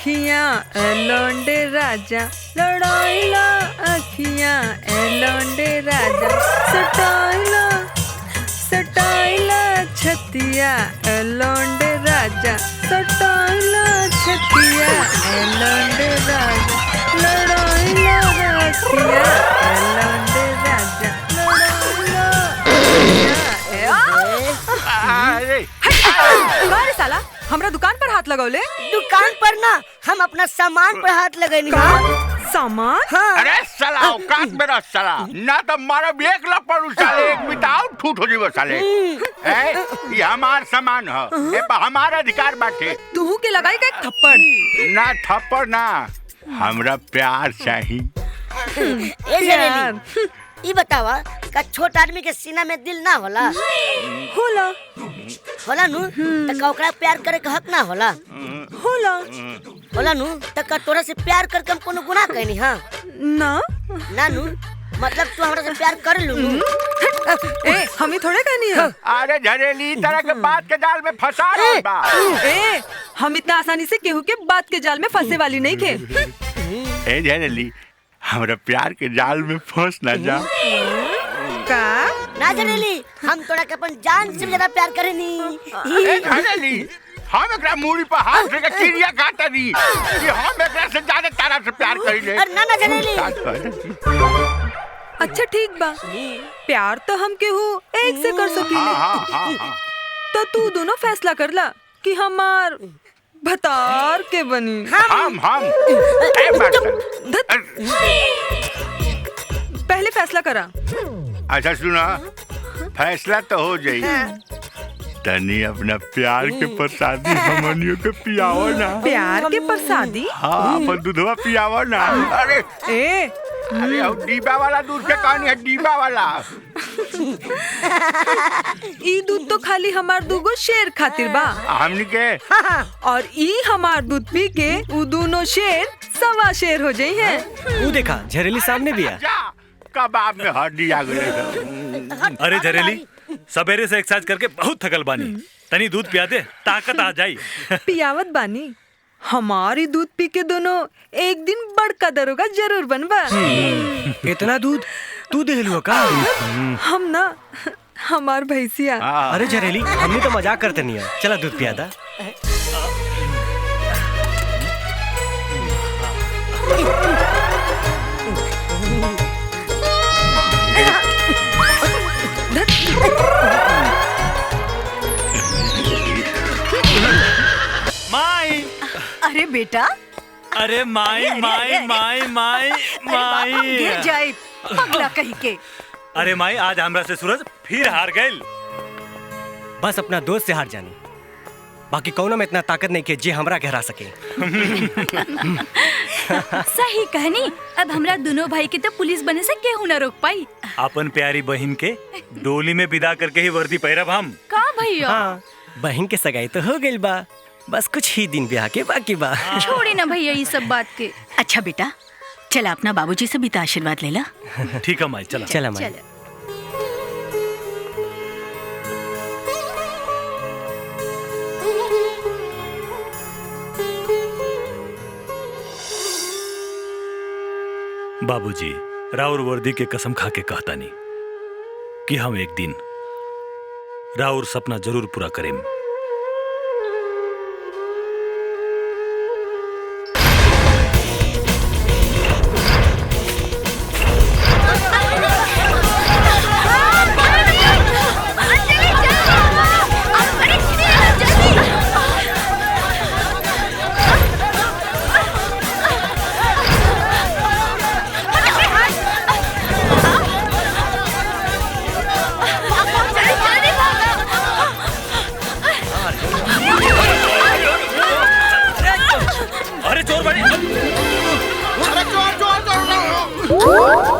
अखियां ए लौंडे राजा, लड़ाइला अखियां ए लौंडे राजा, सटाइला सटाइला छतिया ए लौंडे राजा, सटाइला छतिया ए लौंडे राजा, लड़ाइला अखियां ए लौंडे राजा, लड़ाइला अरे साला हमरा दुकान पर हाथ लगौले। दुकान पर ना, हम अपना सामान पर हाथ लगैनी। सामान? हाँ। अरे साला औकात में रह साला, ना तो मारा भी एक लपड़ साले, एक बिताओ ठूठ हो जीवो साले। ये हमार सामान है, ये हमारा अधिकार बाटे। तू के लगाई का एक थप्पड़? ना थप्पड़ ना, हमरा प्यार चाहिए। ये बतावा का छोट आदमी के सीना में दिल ना होला? होला होला नु, त का ओकरा प्यार करे के हक ना होला? होला होला नु, त का तोरा से प्यार करके हम कोनो गुनाह कैनी? हां ना ना नु, मतलब तू हमरा से प्यार कर लू नु? ए हमें थोड़े कहनी है। अरे झरेली तरह के बात के जाल में फंसा रहा बा। ए हम इतना आसानी से केहू के बात के जाल में फंसे वाली नहीं थे। ए झरेली हमरा प्यार के जाल में फंस ना जा। का ना झरेली, हम तोरा के अपन जान से ज्यादा प्यार करेनी। ए झरेली, हम एकरा मूड़ी पर हाथ से चिड़िया काटा दी कि हम एकरा से ज्यादा तारा से प्यार करीले। अरे ना ना झरेली। अच्छा ठीक बा, प्यार तो हम केहू एक से कर सकीले। हाँ। तो तू दोनों फैसला कर ला कि हमार भतार के बनी। हम पहले फैसला करा। अच्छा सुना, फैसला तो हो जाई, तनी अपना प्यार के प्रसादी हमनियों के पियाओ ना। प्यार के प्रसादी? हाँ, अपन दूधवा पियाओ ना। अरे अरे डीबा वाला दूध के कहानी है, डीबा वाला। ई दूध तो खाली हमार दूगो शेर खातिर बा। हमनी के और ई हमार दूध पी के उ दोनों शेर सवा शेर हो जाई है। वो देखा झरेली सामने भी है। कबाब में हड्डी आ गई। अरे झरेली, सवेरे से एक्सरसाइज करके बहुत थकल बानी, तनी दूध पिया दे, ताकत आ जाई। पियावत बानी, हमारी दूध पी के दोनों एक दिन बड़का दरोगा जरूर बनबा। इतना दूध तू दे लू का? हम ना, हमार भैंसिया। अरे झरेली, हमने तो मजाक करते नहीं है, चला दूध पिया दा। माई, अरे बेटा, अरे माई माई माई माई माई, गिर जाए पगला कहीं के। अरे माई, आज हमरा से सूरज फिर हार गइल। बस अपना दोस्त से हार जानी, बाकी कौनो में इतना ताकत नहीं के जे हमरा के हरा सके। सही कहनी, अब हमरा दोनों भाई के तो पुलिस बने से केहू न रोक पाई। अपन प्यारी बहन के डोली में विदा करके ही वर्दी पहरब हम। का भैया? हाँ, बहन के सगाई तो हो गइल बा, बस कुछ ही दिन ब्याह के बाकी बा। छोड़ी ना भैया ये सब बात के। अच्छा बेटा, चला अपना बाबूजी से भी तो आशीर्वाद ले ला। ठीक है माई, चला चला माई। बाबूजी, राउर वर्दी के कसम खा के कहता नहीं कि हम एक दिन राउर सपना जरूर पूरा करें।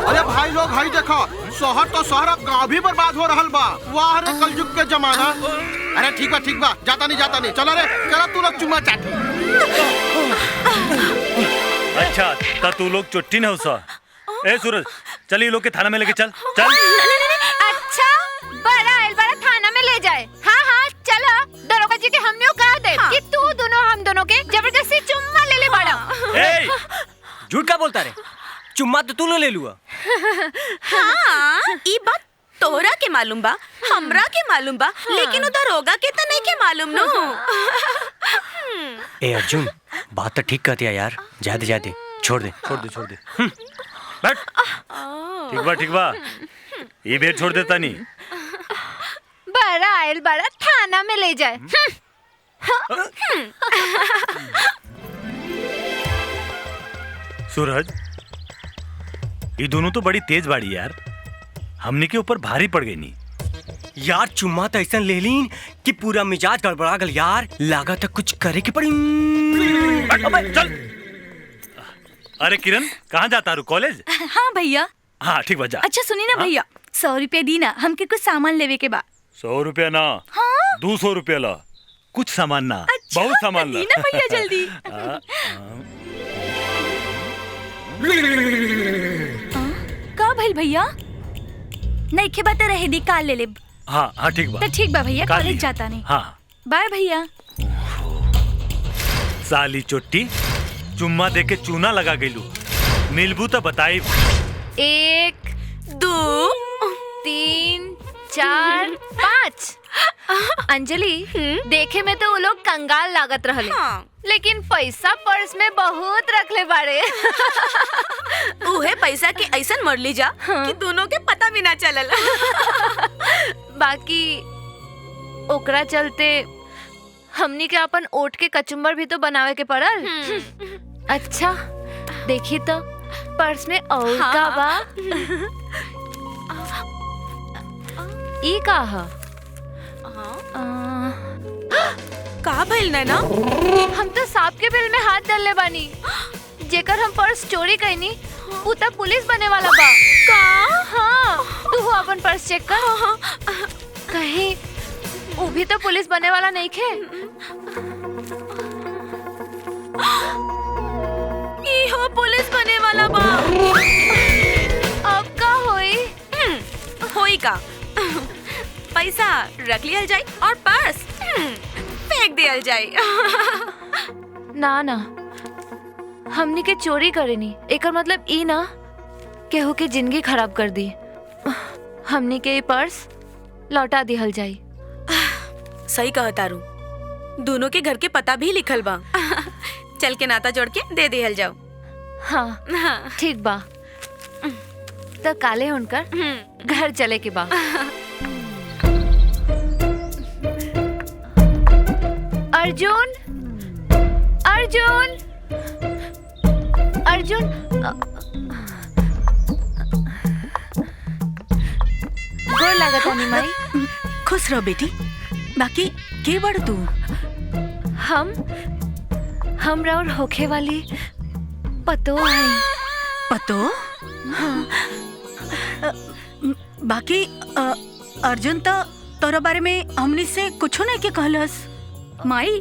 अरे भाई लोग, भाई देखो, शहर तो शहर अब गाँव भी बर्बाद हो रहा बा। वाह रे कलयुग के जमाना। अरे ठीक बा, जाता नहीं, चलो रे, चलो तू लोग चुम्मा चाटी। अच्छा, तो तू लोग चुट्टी न हो सा। ए सूरज, चल ये लोग के थाना में लेके चल। अच्छा, बड़ा थाना में ले जाए। हाँ, चलो दरोगा जी के हमने कहा दे कि तू दोनों हम दोनों के जबरदस्ती चुम्मा ले ले बड़ा। चुम्मा तो तू ले लुआ। हाँ, ई बात तोहरा के मालूम बा, हमरा के मालूम बा, लेकिन उधर होगा के त नहीं के मालूम नो। ए अर्जुन, बात तो ठीक कहती है यार। जादे छोड़ दे। बैठ। ठीक बा ये बेर छोड़ देता नहीं। बड़ा आयल बड़ा थाना में ले जाए। सूरज, ये दोनों तो बड़ी तेज बाड़ी यार, हमने के ऊपर भारी पड़ गई नी। यार चुम्मा तो ऐसा ले लीन कि पूरा मिजाज गड़बड़ा गल यार। लागा तक कुछ करे की पड़ी। चल। अरे किरण, कहाँ जाता रू? कॉलेज? हाँ भैया। हाँ ठीक बा, जा। अच्छा सुनी ना भैया, 100 रुपया दी ना, हमके कुछ सामान लेवे के बा। 100 रुपया ना, हाँ? 200 रुपया ला। कुछ सामान ना, अच्छा, बहुत सामान ला। दी ना भैया जल्दी। का भइल भैया? नहीं के बात रहे दी, काल ले ले। हाँ ठीक बा। तो ठीक बा भैया, काल कॉलेज ली। जाता नहीं। हाँ बाय भैया। साली चोट्टी, चुम्मा दे के चूना लगा गईलू। मिलबू तो बताई। 1 2 3 4 5। अंजलि, देखे में तो वो लोग कंगाल लागत रहले, लेकिन पैसा पर्स में बहुत रखले बाड़े। उहे पैसा के ऐसन मर ली जा कि दोनों के पता भी ना चलल। बाकी ओकरा चलते हमनी के अपन ओट के कचुम्बर भी तो बनावे के पड़ल। अच्छा देखी तो पर्स में और का बा? ई का ह? का भइल नैना? हम तो सांप के बिल में हाथ डालले बानी। जेकर हम पर्स चोरी कईनी उ त पुलिस बने वाला बा। का? हाँ, तू अपन पर्स चेक कर। कहीं वो भी तो पुलिस बने वाला नहीं खे। हो पुलिस बने वाला बा। अब का होई? होई का? पैसा रख लिया जाए और पर्स फेंक दिया जाए। ना हमनी के चोरी करेनी, एकर मतलब ई ना केहू के जिंदगी खराब कर दी। हमनी के पर्स लौटा दिहल जाई। सही कहा तारू, दोनों के घर के पता भी लिखल बा। चल के नाता जोड़ के दे दिहल जाओ। हाँ ठीक बा। तो काले हुनकर घर चले के बा। अर्जुन, अर्जुन, अर्जुन। गोर लागत है माई। खुश रहो बेटी। बाकी के बड़ तू? हम राउर होखे वाली पतो है। पतो? हाँ। बाकी अर्जुन तो तोरा बारे में हमनी से कुछ नहीं के कहलस। माई,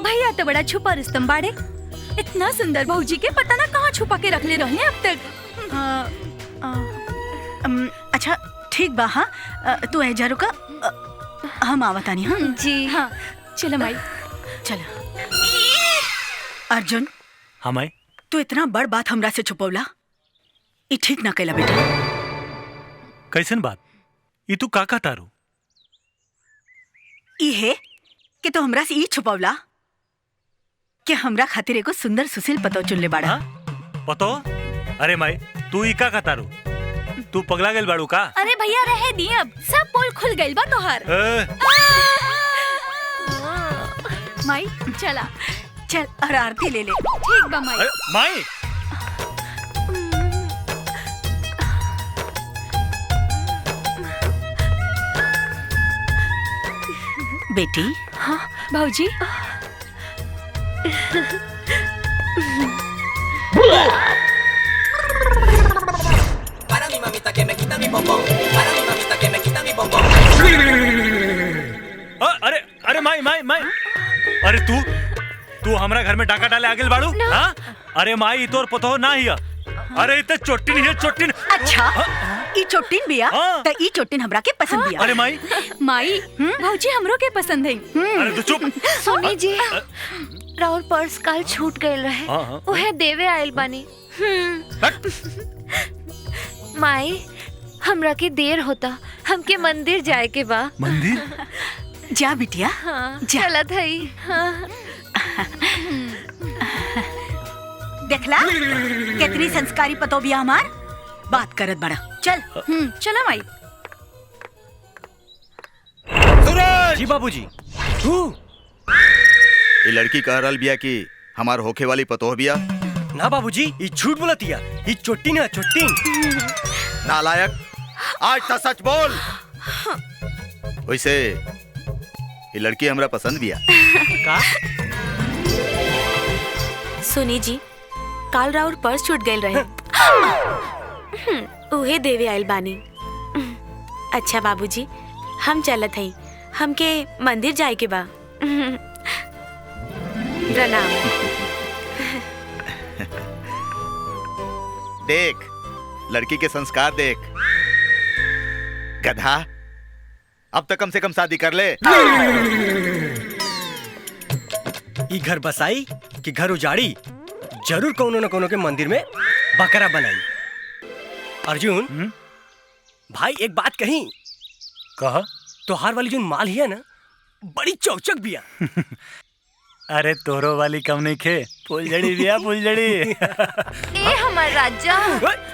भैया तो बड़ा छुपा रुस्तम बाड़े। इतना सुंदर भौजी के पता ना कहाँ छुपा के रख ले रहने अब तक। अच्छा ठीक बा। हाँ तू एजारो का हम आवतानी। हाँ जी हाँ, चलो माई चलो। अर्जुन, हाँ माई, तू इतना बड़ बात हमरा से छुपौला, ई ठीक ना कैला बेटा। कैसन बात? ई तू का तारू? ई है कि तू हमरा से ई छुपौला कि हमरा खातिर एगो सुंदर सुशील पतो चुन ले बाड़ा। हाँ? पतो? अरे माई, तू ई का तारू? तू पगला गेल बाड़ू का? अरे भैया रहे दी, अब सब पोल खुल गइल बा तोहार। माई चला चल और आरती ले ले। ठीक बा माई। अरे माई, बेटी। हाँ भौजी। अरे अरे माई माई माई, अरे तू हमरा घर में डाका डाले आगे बाड़ू? हाँ? अरे माई, तोर पतो ना हिया। अरे इते चोटिन है, चोटिन। अच्छा ई चोटिन बिया? हाँ। त ई चोटिन हमरा के पसंद बिया। अरे माई, माई भौजी हमरो के पसंद है। अरे तू चुप। सुनी जी, राउर पर्स काल छूट गइल रहे, उहे देवे आइल बानी। माई, हमरा के देर होता, हमके मंदिर जाए के बा। मंदिर? जा बिटिया। हाँ, जा। चलत हई। हाँ। देखला कितनी संस्कारी पतो बिया हमार, बात करत बड़ा। चल चला माई। सूरज! जी बाबूजी। तू? ये लड़की कह रहल बिया कि हमार होखे वाली पतोह बिया। ना बाबूजी, ये झूठ बोलतिया, ये चोट्टी ना चोट्टी। नालायक, आज तो सच बोल। वैसे ये लड़की हमरा पसंद बिया। का? सुनी जी, काल राउर पर्स छूट गइल रहे, उहे देवे आइल बानी। अच्छा बाबूजी, हम चलत हई, हमके मंदिर जाए के बा। प्रणाम। देख, लड़की के संस्कार देख। गधा, अब तक कम से कम शादी कर ले। ई घर बसाई कि घर उजाड़ी, जरूर कोनो न कोनो के मंदिर में बकरा बनाई। अर्जुन भाई, एक बात कही। कहा? तोहार वाली जो माल है ना, बड़ी चौचक बिया। अरे तोरो वाली कम नहीं खे, फुलझड़ी बिया फुलझड़ी। ए हमार राजा,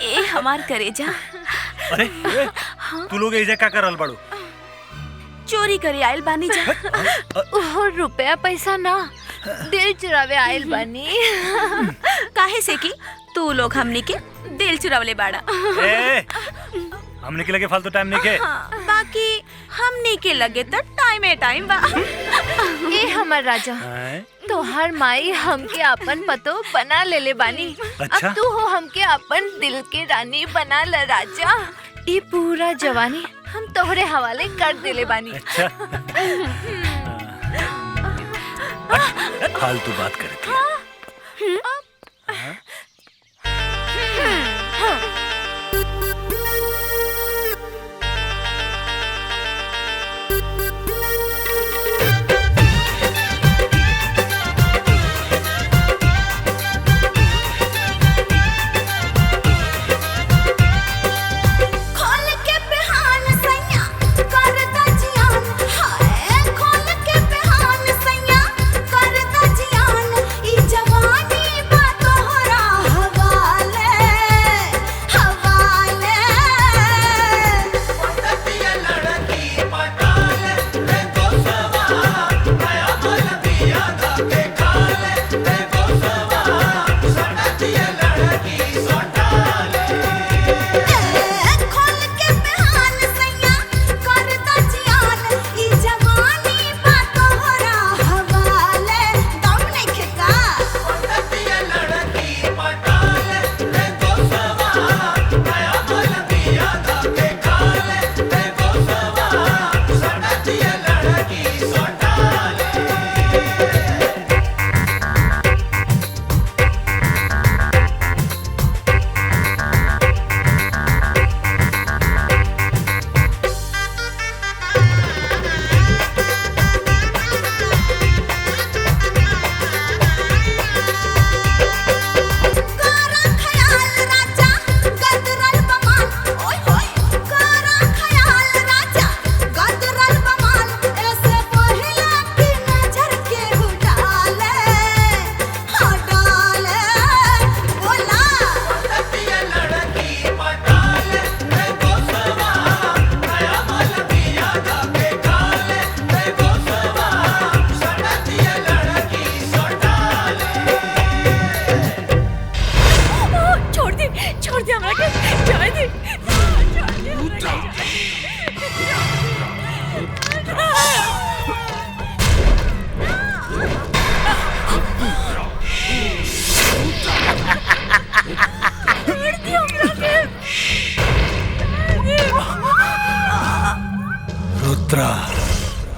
ए हमार करेजा। अरे तू लोग ऐसे क्या कर रहल बाड़ू? चोरी करे आइल बानी जा। ओहो, रुपया पैसा ना, दिल चुरावे आइल बानी। काहे से कि तू लोग हमनी के दिल चुरावले बाड़ा। ए, हमने के लगे फालतू टाइम नहीं खे। बाकी हमनी के लगे तो टाइम बा। ए हमार राजा, तोहार माई हमके अपन पतो बना ले बानी। अच्छा? अब तू हो हमके अपन दिल के रानी बना ल राजा। ये पूरा जवानी हम तोहरे हवाले कर देले बानी। अच्छा। फालतू बात करती है।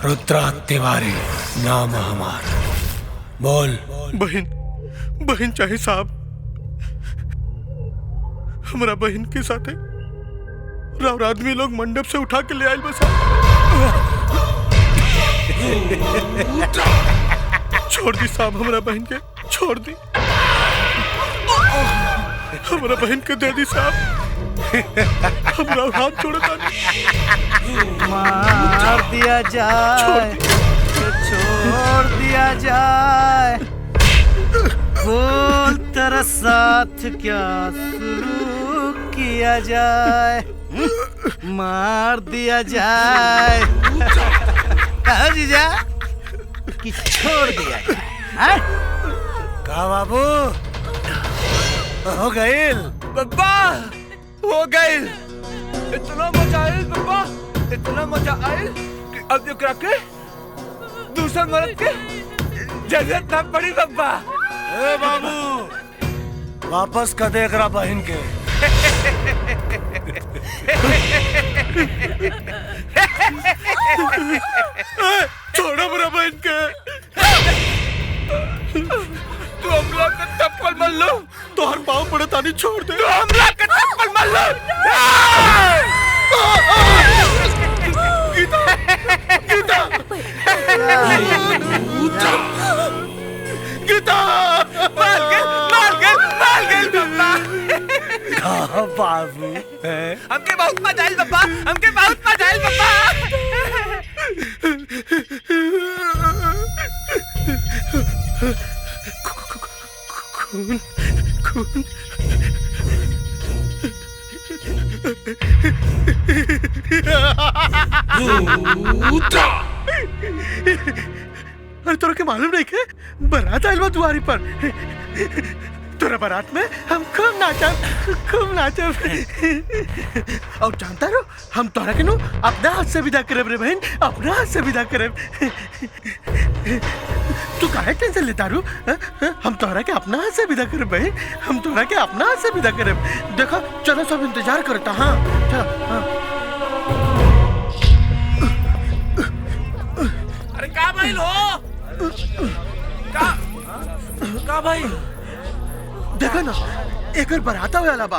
रुद्रा तिवारी नाम हमार। बोल। बहन चाहे साहब, हमारा बहन के साथ राव आदमी लोग मंडप से उठा के ले आए बसा। छोड़ दी साहब, हमारा बहन के छोड़ दी, हमारा बहन के दे दी साहब, हमारा हाथ छोड़ा, मार दिया जाए, छोड़ दिया जाए, बोल तेरा साथ क्या शुरू किया जाए, मार दिया जाए, कहो जीजा कि छोड़ दिया जाए। कहा बाबू हो गई बब्बा, हो गई, इतना मजा आयल बब्बा, इतना मजा आयल कि अब जो के दूसरा मर्द के जरूरत ना पड़ी बब्बा। ए बाबू वापस कर दे एकरा बहन के। छोड़ो मेरा बहन के। तू हमला का चप्पल मल लो, तो हर पाँव पड़े तानी छोड़ दे। तू हमला का चप्पल मल लो। गीता, गीता, गीता, मार गए बब्बा। कहाँ बाबू हमके बहुत मजा आयल बब्बा, हमके बहुत मजा आयल बब्बा। खून, खून, अरे तोरा के मालूम नहीं के बारात आयल बा दुआरी पर, तोरा बारात में हम खूब नाचब, खूब नाचब। और जानता रो हम तोरा के नु अपना हाथ से विदा करब रे बहन, अपना हाथ से विदा करब। तू काहे टेंशन लेता रू? हम तोरा के अपना हाथ से विदा करब बहन, हम तोरा के अपना हाथ से विदा करब। देखो चलो सब इंतजार करता। हाँ चलो। हाँ। अरे का भाई हो? का भाई? देखा ना एक बारात वाला बा,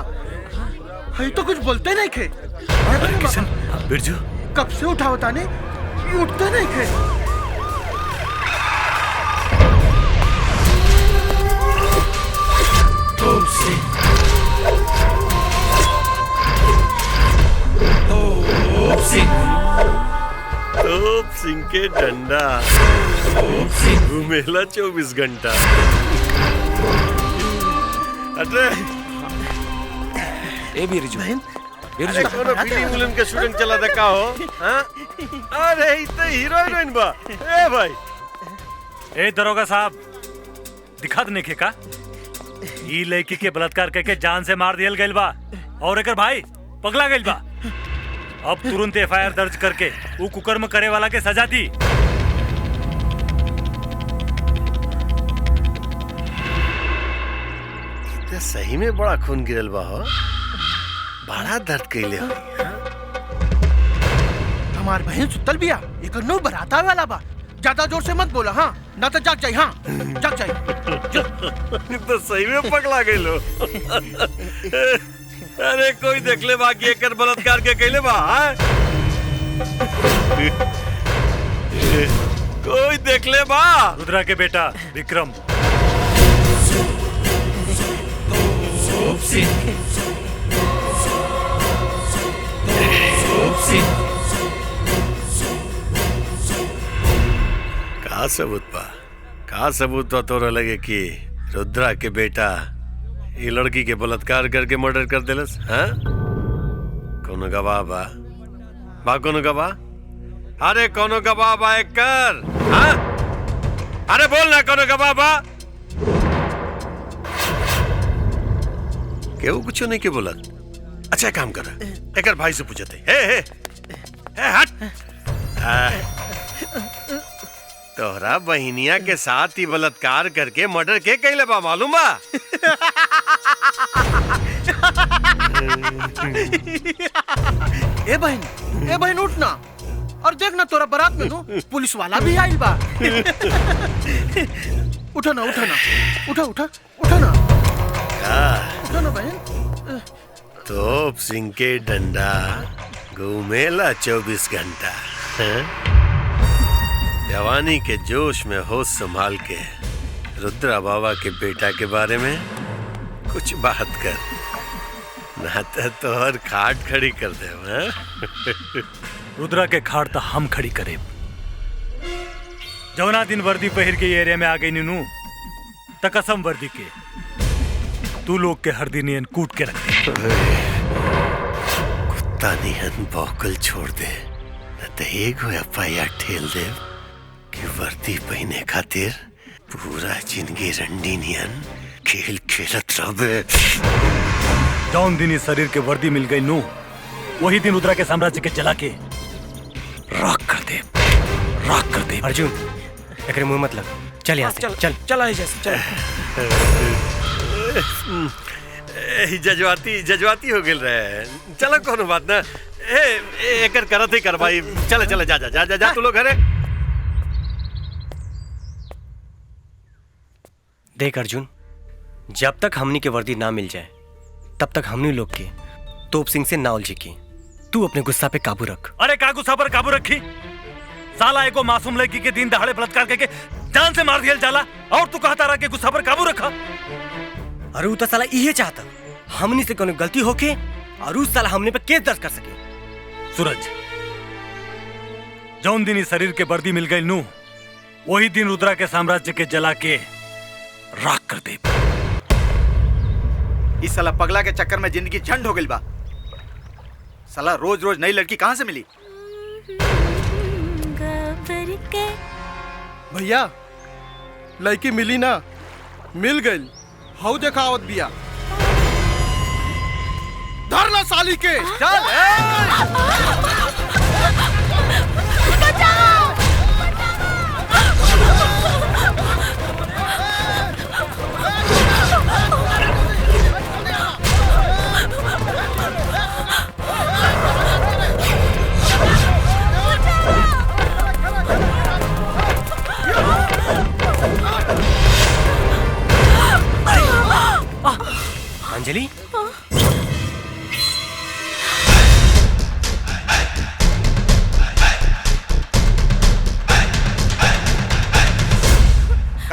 है तो कुछ बोलते नहीं खे। किशन, बिरजू कब से उठावता ने उठते नहीं खे। तोप सिंह के डंडा घूमेला 24 घंटा। अरे ए बिरजू, अरे कोनो फिल्म के शूटिंग चला देखा हो? हाँ? अरे ई तो हीरो हीरोइन बा। ए भाई, ए दरोगा साहब, दिखा दने के का ई लड़की के बलात्कार करके जान से मार दियल गइल बा और एकर भाई पगला गइल बा। अब तुरंत एफआईआर दर्ज करके वो कुकर्म करे वाला के सजा दी। तो सही में बड़ा खून गिरल बा हो, बड़ा दर्द कइले हो। हमार बहन सुतल बिया, एक नो बराता वाला बा, ज्यादा जोर से मत बोला हाँ, ना तो जाग जाई। हाँ जाग जाई। तो सही में पगला गइलो। अरे कोई देख ले बाकी एकर बलात्कार के कइले बा। कोई देख ले बा। रुद्रा के बेटा विक्रम। का सबूत बा? का सबूत बा तोरा लगे कि रुद्रा के बेटा ये लड़की के बलात्कार करके मर्डर कर देलस? हाँ? कोनो गवाह बा? कोनो गवाह? अरे कोनो गवाह बा एकर? हाँ? अरे बोल ना, कोनो गवाह बा? केहू कुछ नहीं के बोलत। अच्छा काम कर, एकर भाई से पूछते। हे हट। तोहरा बहिनिया के साथ ही बलात्कार करके मर्डर के कइले बा मालूम बा? ए बहन उठ ना और देख ना तोरा बारात में नु पुलिस वाला भी आइल बा। उठा ना उठा ना उठा ना बहन। तोप सिंह के डंडा घूमेला 24 घंटा। जवानी के जोश में होश संभाल के रुद्रा बाबा के बेटा के बारे में कुछ बात कर, ना तो हर खाट खड़ी कर दे। रुद्रा के खाट तो हम खड़ी करे। जवना दिन वर्दी पहिर के एरिया में आ गई नीनू त कसम वर्दी के तू लोग के हर दिन नियन कूट के रख दे। कुत्ता नियन बौकल छोड़ दे, न तो एगो एफआईआर ठेल दे कि वर्दी पहने खातिर पूरा जिंदगी रंडी नियन खेल खेलत रहे। जौन दिन इस शरीर के वर्दी मिल गई नू, वही दिन रुद्रा के साम्राज्य के जला के राख कर दे, राख कर दे। अर्जुन एकरे मुंह मत लग, चल यहाँ से, चल चल आई जैसे चल। जजवाती हो गेल रहे। चलो कोनो बात ना, एकर करत ही कर भाई। चल चल जा जा जा जा, जा तू लोग घरे। देख अर्जुन, जब तक हमनी के वर्दी ना मिल जाए तब तक हमनी लोग के तोप सिंह से ना उलझी की। तू अपने गुस्सा पे काबू रख। अरे का गुस्सा पर काबू रखी? साला एको मासूम लड़की के दिन दहाड़े बलात्कार करके जान से मार दिया जाला, और तू कहता रहा कि गुस्सा पर काबू रखा। अरे वो तो साला इहे चाहता हमनी से कोनो गलती होके और उस साला हमने पे केस दर्ज कर सके। सूरज, जौन दिन इस शरीर के वर्दी मिल गई नू, वही दिन रुद्रा के साम्राज्य के जला के राख कर दे। इस साला पगला के चक्कर में जिंदगी झंड हो गई बा। साला रोज रोज नई लड़की कहाँ से मिली? भैया लड़की मिली ना, मिल गई। हाउ देखा आवत बिया। धर ला साली के, चल। अंजलि,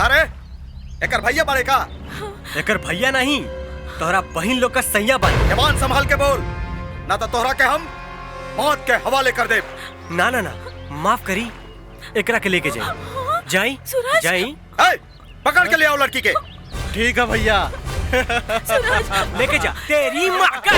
रे एकर भैया बारे का? एकर भैया नहीं, तोहरा बहिन लोग का सैया बानी। जवान संभाल के बोल, ना तो तोहरा के हम मौत के हवाले कर दे। ना ना ना, माफ करी, एकरा के लेके जाई। जाई जाई, पकड़ के ले आओ लड़की के। ठीक है भैया। लेके जा। तेरी माँ का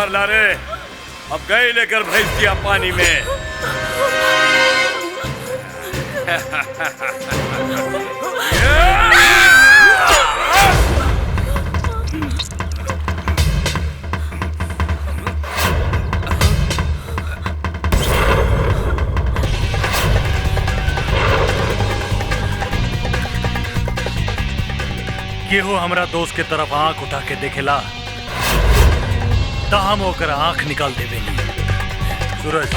ला रे, अब गए लेकर भेज दिया पानी में। केहू हमरा दोस्त के तरफ आंख उठा के देखेला हम होकर आंख निकाल देवेली। सूरज,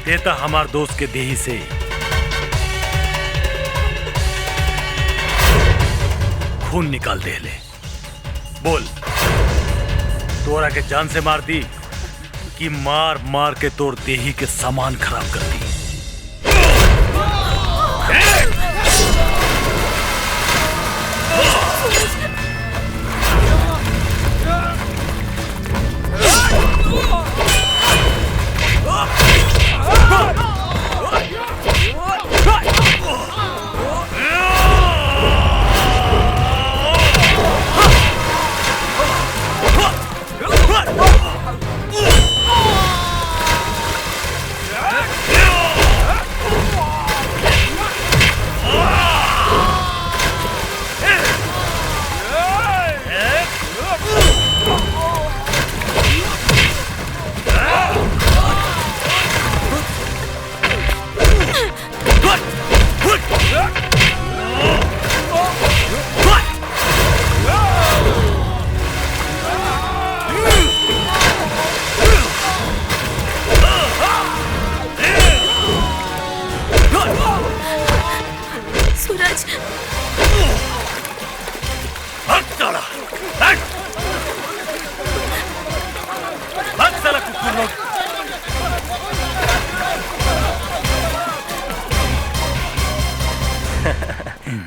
देता हमार दोस्त के देही से खून निकाल दे ले। बोल, तोरा के जान से मार दी कि मार मार के तोर देही के सामान खराब कर दी?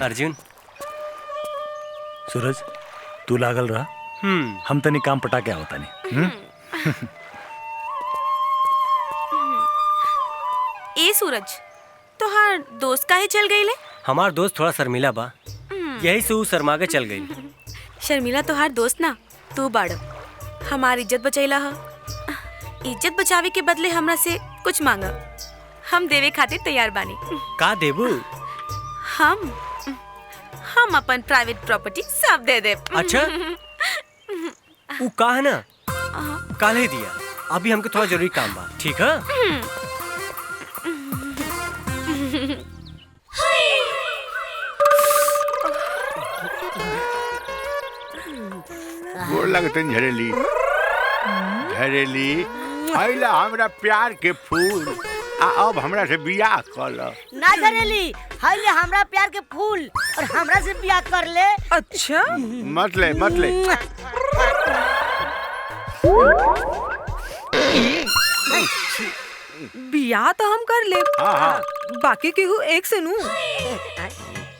अर्जुन। सूरज तू लागल रहा। हम तनी काम पटा के होता नहीं। ए सूरज, तोहार दोस्त काहे चल गई ले? हमार दोस्त थोड़ा शर्मिला बा, यही से ऊ शर्मा के चल गई। शर्मिला तोहार दोस्त ना, तू बाड़ो। हमार इज्जत बचैला ह। इज्जत बचावे के बदले हमरा से कुछ मांगा, हम देवे खातिर तैयार बानी। का देबू? हम अपन प्राइवेट प्रॉपर्टी सब दे दे। अच्छा ऊ का है ना, काल ही दिया। अभी हमके थोड़ा जरूरी काम बा, ठीक है? गोर लगते झरेली। झरेली आइला हमरा प्यार के फूल आ अब हमरा से बियाह कर ल। ना झरेली, हाइले हमरा प्यार के फूल और हमरा से बियाह कर ले। अच्छा मत ले मत ले। बियाह तो हम कर ले। हाँ। बाकी केहू एक से नू।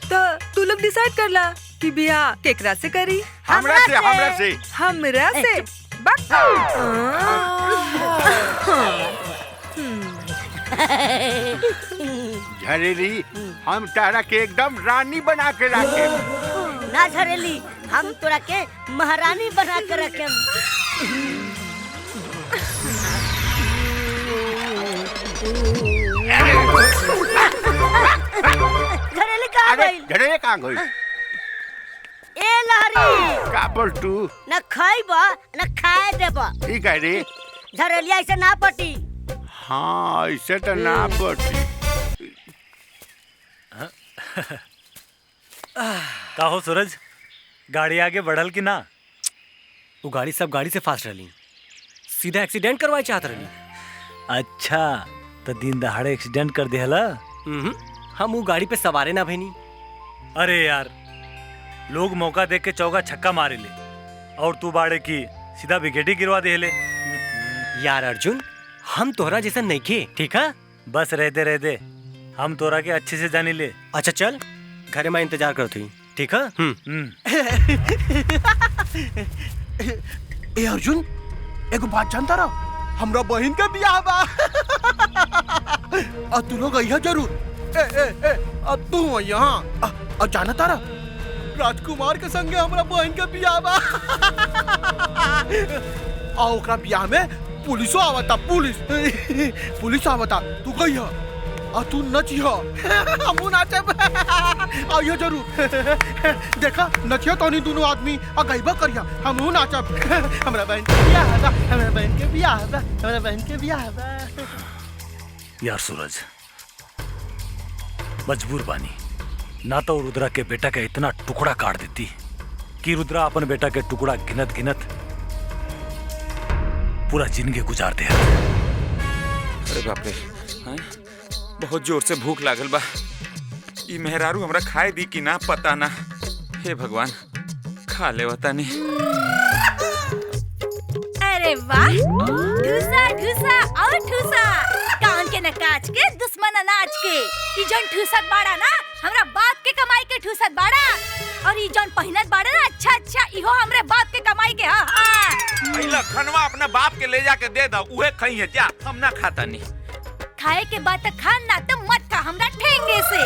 तो तू लोग डिसाइड कर ला कि बियाह केकरा से करी। हमरा से हमरा से झरेली हम तारा के एकदम रानी बना के रखे। ना झरेली, हम तोरा के महारानी बना के रखे। झरेली कहाँ गई? झरेली कहाँ गई? ए लहरी का बोल तू? न खाइबा न खाए देबा। ई कह रे? झरेली ऐसे ना पटी। हाँ ऐसे तो ना पटी। का हो सूरज, गाड़ी आगे बढ़ल कि ना? वो गाड़ी सब गाड़ी से फास्ट रही, सीधा एक्सीडेंट करवाए चाहत रही। अच्छा तो दिन दहाड़े एक्सीडेंट कर दिहला? हम वो गाड़ी पे सवारे ना भईनी। अरे यार, लोग मौका देख के चौका छक्का मारे ले और तू बाड़े की सीधा विकेट ही गिरवा दे ले। यार अर्जुन, हम तोहरा जैसा नहीं खे, ठीक है? बस रह दे, हम तोरा के अच्छे से जानी ले। अच्छा चल, घरे में इंतजार करत हुई, ठीक है? ए अर्जुन, एगो बात जानता रहा? हमरा बहन के बियाह बा। आ तू लोग अइहा जरूर। अब तू यहाँ और जाना तारा, राजकुमार के संगे हमरा बहन के बियाह बा। आ ओकरा बियाह में पुलिसो आवता, पुलिस आवता। तू गइहा आ तू नचिहा, हमहू नाचब। आइयो जरूर। देखा नचिया तोनी दोनों आदमी आ गइबा करिया, हमहू नाचब। हमरा बहन के बियाह बा, हमरा बहन के बियाह बा, हमरा बहन के बियाह बा। यार सूरज, मजबूर बानी, ना तो रुद्रा के बेटा का इतना टुकड़ा काट देती कि रुद्रा अपन बेटा के टुकड़ा गिनत गिनत पूरा जिंदगी गुजार दे। अरे बाप रे, बहुत जोर से भूख लागल बा। ई मेहरारू हमरा खाए दी कि ना पता ना। हे भगवान, खा ले वतानी। अरे वाह, ठूसा ठूसा और ठूसा, कान के नकाच के दुश्मन अनाज के। ई जौन ठूसत बाड़ा ना, हमरा बाप के कमाई के ठूसत बाड़ा। और ई जौन पहिनत बाड़ा ना, अच्छा इहो हमरे बाप के कमाई के। पहिला खनवा अपना बाप के ले जाके दे दा, उहे खई है जा, हम ना खाता नहीं। खाए के बाद तक खान ना तो मत खा हमरा ठेंगे से।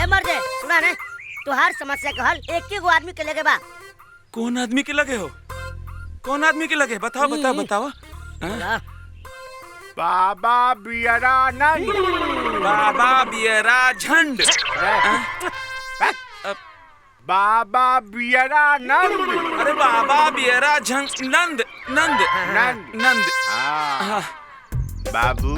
ए मर्दे, सुना रे, तुहार समस्या का हल एक ही गो आदमी के लगे बा। कौन आदमी के लगे हो? कौन आदमी के लगे? बताओ बताओ बताओ। बाबा बियरा नंद। बाबा बियरा झंड। बाबा बियरा नंद। अरे बाबा बियरा झंड नंद नंद नंद नंद। बाबू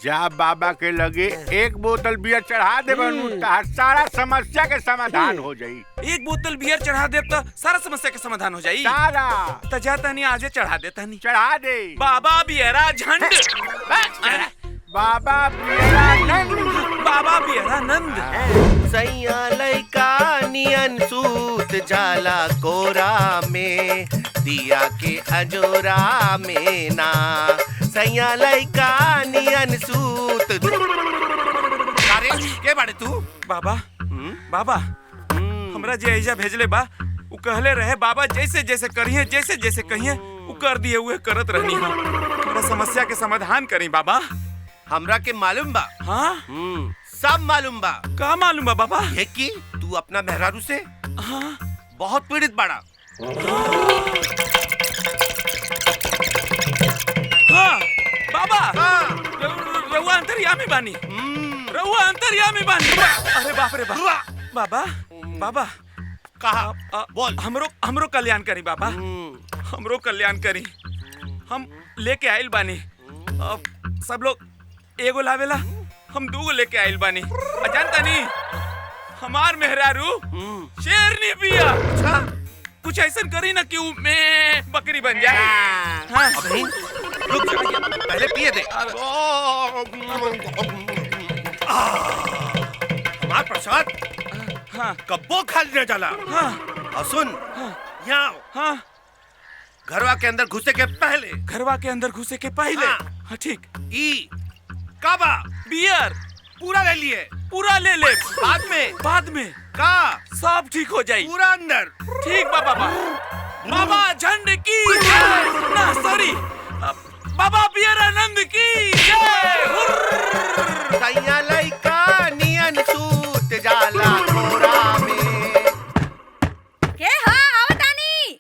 जा बाबा के लगे एक बोतल बियर चढ़ा दे, तार सारा समस्या के समाधान हो जाई। एक बोतल बियर चढ़ा दे तो सारा समस्या के समाधान हो जाई। सारा तो जाता नहीं, आजे चढ़ा देता नहीं। चढ़ा दे। बाबा बियरा झंड। बाबा बियरा नंद। बाबा बियरा नंद। सैया लइका नियन सूत जाला कोरा में, दिया के अजोरा में ना। सैया लइका नियन सूत। अरे के बाड़े तू? बाबा बाबा हमरा जे ऐजा भेजले बा उ कहले रहे बाबा जैसे जैसे करिए जैसे जैसे कहिए उ कर दिए हुए करत रहनी हम। हमरा समस्या के समाधान करी बाबा। हमरा के मालूम बा। हाँ सब मालूम बा। का मालूम बा बाबा? ये कि तू अपना मेहरारू से बहुत पीड़ित बाड़ा। हाँ बाबा रउआ अंतर्यामी बानी। रउआ अंतर्यामी बानी। अरे बाप रे बाप। बाबा बाबा कहा बोल। हमरो कल्याण करी बाबा। हमरो कल्याण करी। हम लेके आइल बानी। अब सब लोग एगो लावेला हम दूगो लेके आइल बानी। जानता नहीं हमार मेहरारू शेरनी बिया। कुछ ऐसा करी ना कि मैं बकरी बन जाए। हाँ रुक जा पहले पिए दे। हमार प्रसाद हाँ कब्बो खा ले जाला। हाँ और सुन यहाँ हाँ घरवा के अंदर घुसे के पहले। घरवा के अंदर घुसे के पहले। हाँ ठीक। ई काबा बियर पूरा ले लिए। पूरा ले ले। बाद में का सब ठीक हो जाए। पूरा अंदर ठीक बा बाबा। बाबा झंड की जय। ना सॉरी बाबा बियर आनंद की जय। सैया लइका नियन सूत जाला कोरा में। के हाँ आवतानी।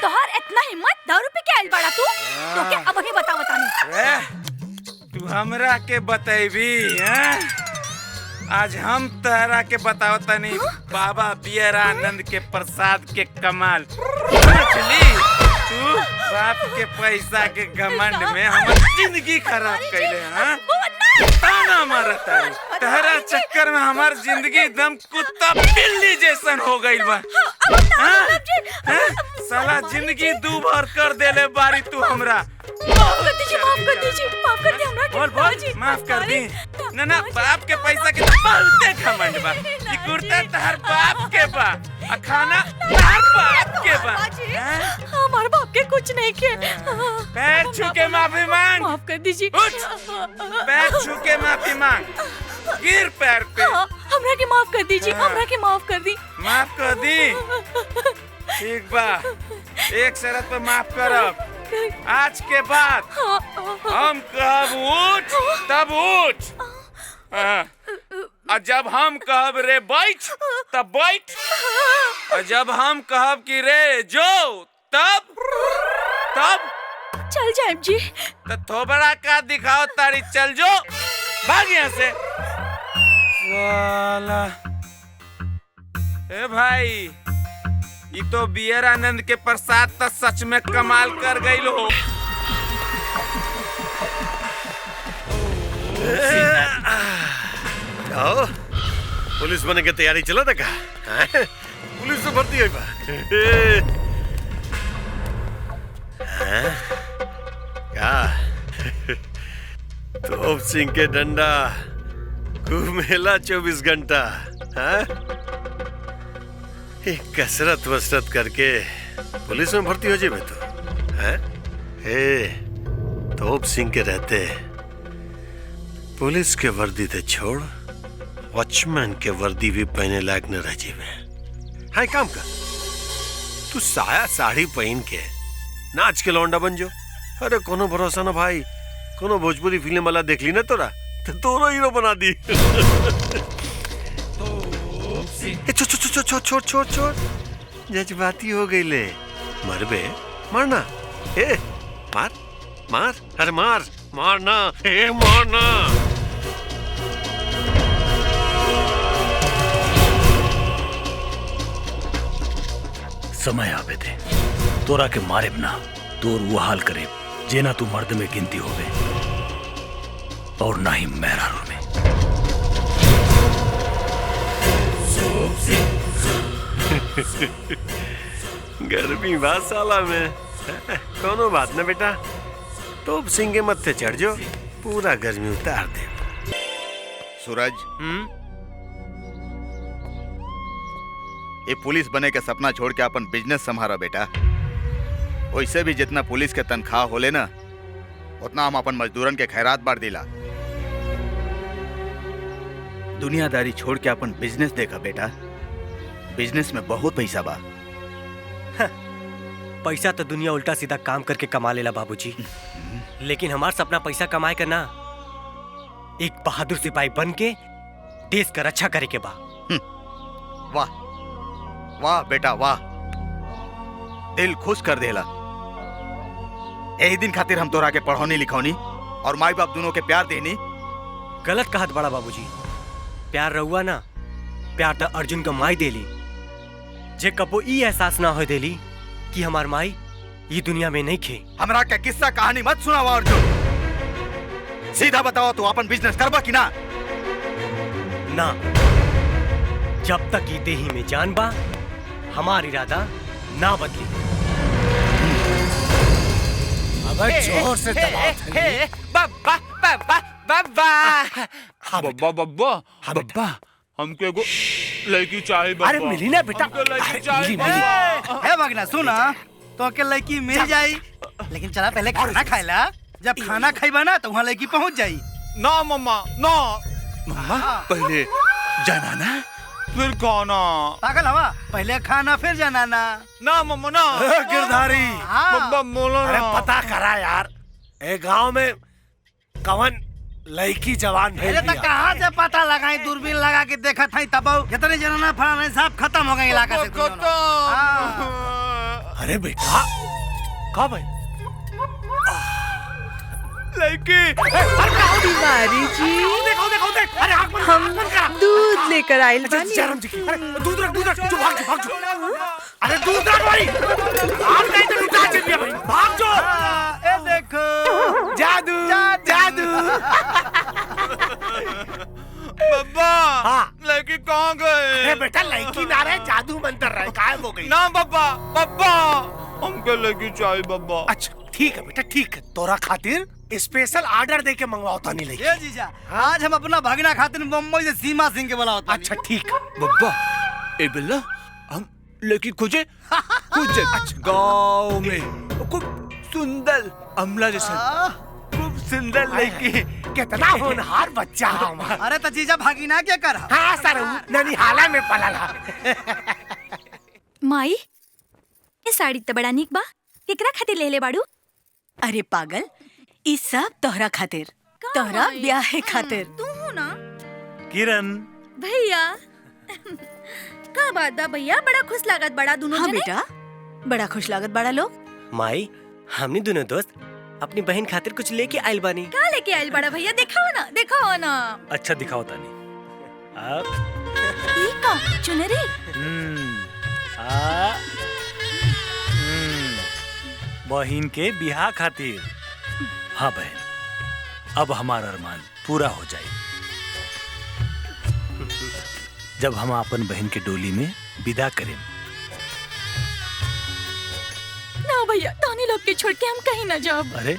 तोहर इतना हिम्मत दारू पी के आइल बाड़ा तू? तो क्या अब ही बतावतानी। तू हमरा के बतैबी हैं? आज हम तहरा के बतावतानी बाबा बियर आनंद के प्रसाद के कमाल। समझली? तू बाप के पैसा के घमंड में हमर जिंदगी खराब कैले। हाँ ताना मारत तारी। तहरा चक्कर में हमार जिंदगी एकदम कुत्ता बिल्ली जैसन हो गइल बा। साला जिंदगी दू भर कर देले बारी तू हमरा। माफ कर दीजिए माफ कर दी हमरा। बोल बोल माफ कर दी। ना बाप के पैसा के बहुते घमंड बा। ई कुर्ता तहर बाप के बा आ खाना तहर बाप के बा। हमारे बाप के कुछ नहीं किए। पैर छू के माफी मांग। माफ कर दीजिए। पैर छू के माफी मांग। गिर पैर पे। हमरा के माफ कर दीजिए। हमरा के माफ कर दी। माफ कर दी। ठीक बा एक शर्त पे माफ करब। आज के बाद हम कहब उठ तब उठ। और जब हम कहब रे बैठ तब बैठ। और जब हम कहब कि रे जो तब चल जाए जी। तो थोबड़ा का दिखाओ तारी। चल जो भाग यहाँ से। साला ए भाई ये तो बियर आनंद के प्रसाद तो सच में कमाल कर गई हो। जाओ पुलिस बने के तैयारी चला था का? पुलिस तो भर्ती हुई बा। क्या तोप सिंह के डंडा घूमेला 24 घंटा। एक कसरत वसरत करके पुलिस में भर्ती हो जाए तो हैं? तोप सिंह के रहते पुलिस के वर्दी ते छोड़ वॉचमैन के वर्दी भी पहने लायक न रह जीवे। हाँ काम कर तू साया साड़ी पहन के नाच के लौंडा बन जो। अरे कोनो भरोसा ना भाई। कोनो भोजपुरी फिल्म वाला देख ली ना तोरा तो दोनों हीरो बना दी। छोड़ जज्बाती हो गई ले। मरबे मारना। मार अरे मारना मारना। समय आवे थे तोरा के मारे ना तोर वो हाल करे जेना तू मर्द में गिनती होवे और ना ही मेहरारू में। गर्मी बात साला में कोनो बात ना बेटा। तोप सिंह के मत्थे चढ़ जो पूरा गर्मी उतार दे। सूरज ये पुलिस बने के सपना छोड़ के अपन बिजनेस संभारा बेटा। वैसे भी जितना पुलिस के तनख्वाह होले ना उतना हम अपन मजदूरन के खैरात बांट दिला। दुनियादारी छोड़ के अपन बिजनेस देखा बेटा, बिजनेस में बहुत पैसा बा। पैसा तो दुनिया उल्टा सीधा काम करके कमा लेला बाबूजी, लेकिन हमार सपना पैसा कमाए का ना, एक बहादुर सिपाही बन के देश का रक्षा करे के बा। वाह वाह बेटा वाह, दिल खुश कर देला। यही दिन खातिर हम तोरा के पढ़ौनी लिखौनी और माई बाप दोनों के प्यार देनी। गलत कहत बड़ा बाबूजी, प्यार रहुआ ना, प्यार तो अर्जुन का माई देली, जे कबो ई एहसास ना हो देली कि हमार माई ये दुनिया में नहीं खे। हमरा के किस्सा कहानी मत सुनावा अर्जुन, सीधा बताओ तू अपन बिजनेस करबा कि ना? ना, जब तक ये देही में जान बा हमार इरादा ना बदली। अगर जोर से बब्बा बब्बा बब्बा बब्बा बब्बा बब्बा हमके एगो लड़की चाहिए बब्बा। अरे मिली ना बेटा, लड़की चाहिए है भगना सुना, तो के लड़की मिल जाई, लेकिन चला पहले खाना खाएला। जब खाना खाइबा ना तो वहाँ लड़की पहुँच जाई। ना मम्मा ना, मम्मा पहले जनाना फिर खाना। पागल हवा, पहले खाना फिर जनाना। ना मम्मा ना। गिरधारी बब्बा बोलो अरे ना। पता करा यार, ए गांव में कवन लड़की जवान भेज अरे तो कहाँ से पता लगाई, दूरबीन लगा के देखा था तब कितने जनाना फलाना सब खत्म हो गए इलाका से। अरे बेटा कब है लड़की? तिवारी जी, अरे हम दूध लेकर आइल बानी। दूध रख जो भाग जो अरे दूध रख भाई, आप नहीं तो लुटा चलिए भाई, भाग जो। ए देखो जादू जादू। बब्बा लड़की कहाँ गए? अरे बेटा लड़की ना रहे, जादू मंत्र रहे, गायब हो गई। ना बब्बा बब्बा हमको लड़की चाहिए बब्बा। अच्छा ठीक है बेटा ठीक है, तोरा खातिर स्पेशल ऑर्डर दे के मंगवाओ तानी लड़की। ए जीजा, आज हम अपना भगना खातिर मुंबई से सीमा सिंह के बुलाओ। अच्छा ठीक बब्बा ए बिल्ला हम लड़की खोजे गाँव में खूब सुंदर अमला जैसा खूब सुंदर लड़की। कितना होनहार बच्चा है। अरे तो जीजा भागीना क्या कर? हाँ सर ननिहाला में पला। माई ये साड़ी तो बड़ा निक बा, केकरा खातिर ले ले बाड़ू? अरे पागल, ई सब तोहरा खातिर, तोहरा ब्याह खातिर। तू हो ना किरण भैया? का बात बा भैया, बड़ा खुश लागत बड़ा दोनों हाँ जने। बेटा, बड़ा खुश लागत बड़ा लोग। माई हमने दोनों दोस्त अपनी बहन खातिर कुछ लेके आइल बानी। का लेके आइल बड़ा भैया? दिखाओ ना। अच्छा दिखाओ तानी। ई का चुनरी? बहन के बियाह खातिर। हाँ बहन, अब हमारा अरमान पूरा हो जाए जब हम अपन बहन के डोली में विदा करें। ना भैया, तानी लोग के छोड़ के हम कहीं ना जाओ। अरे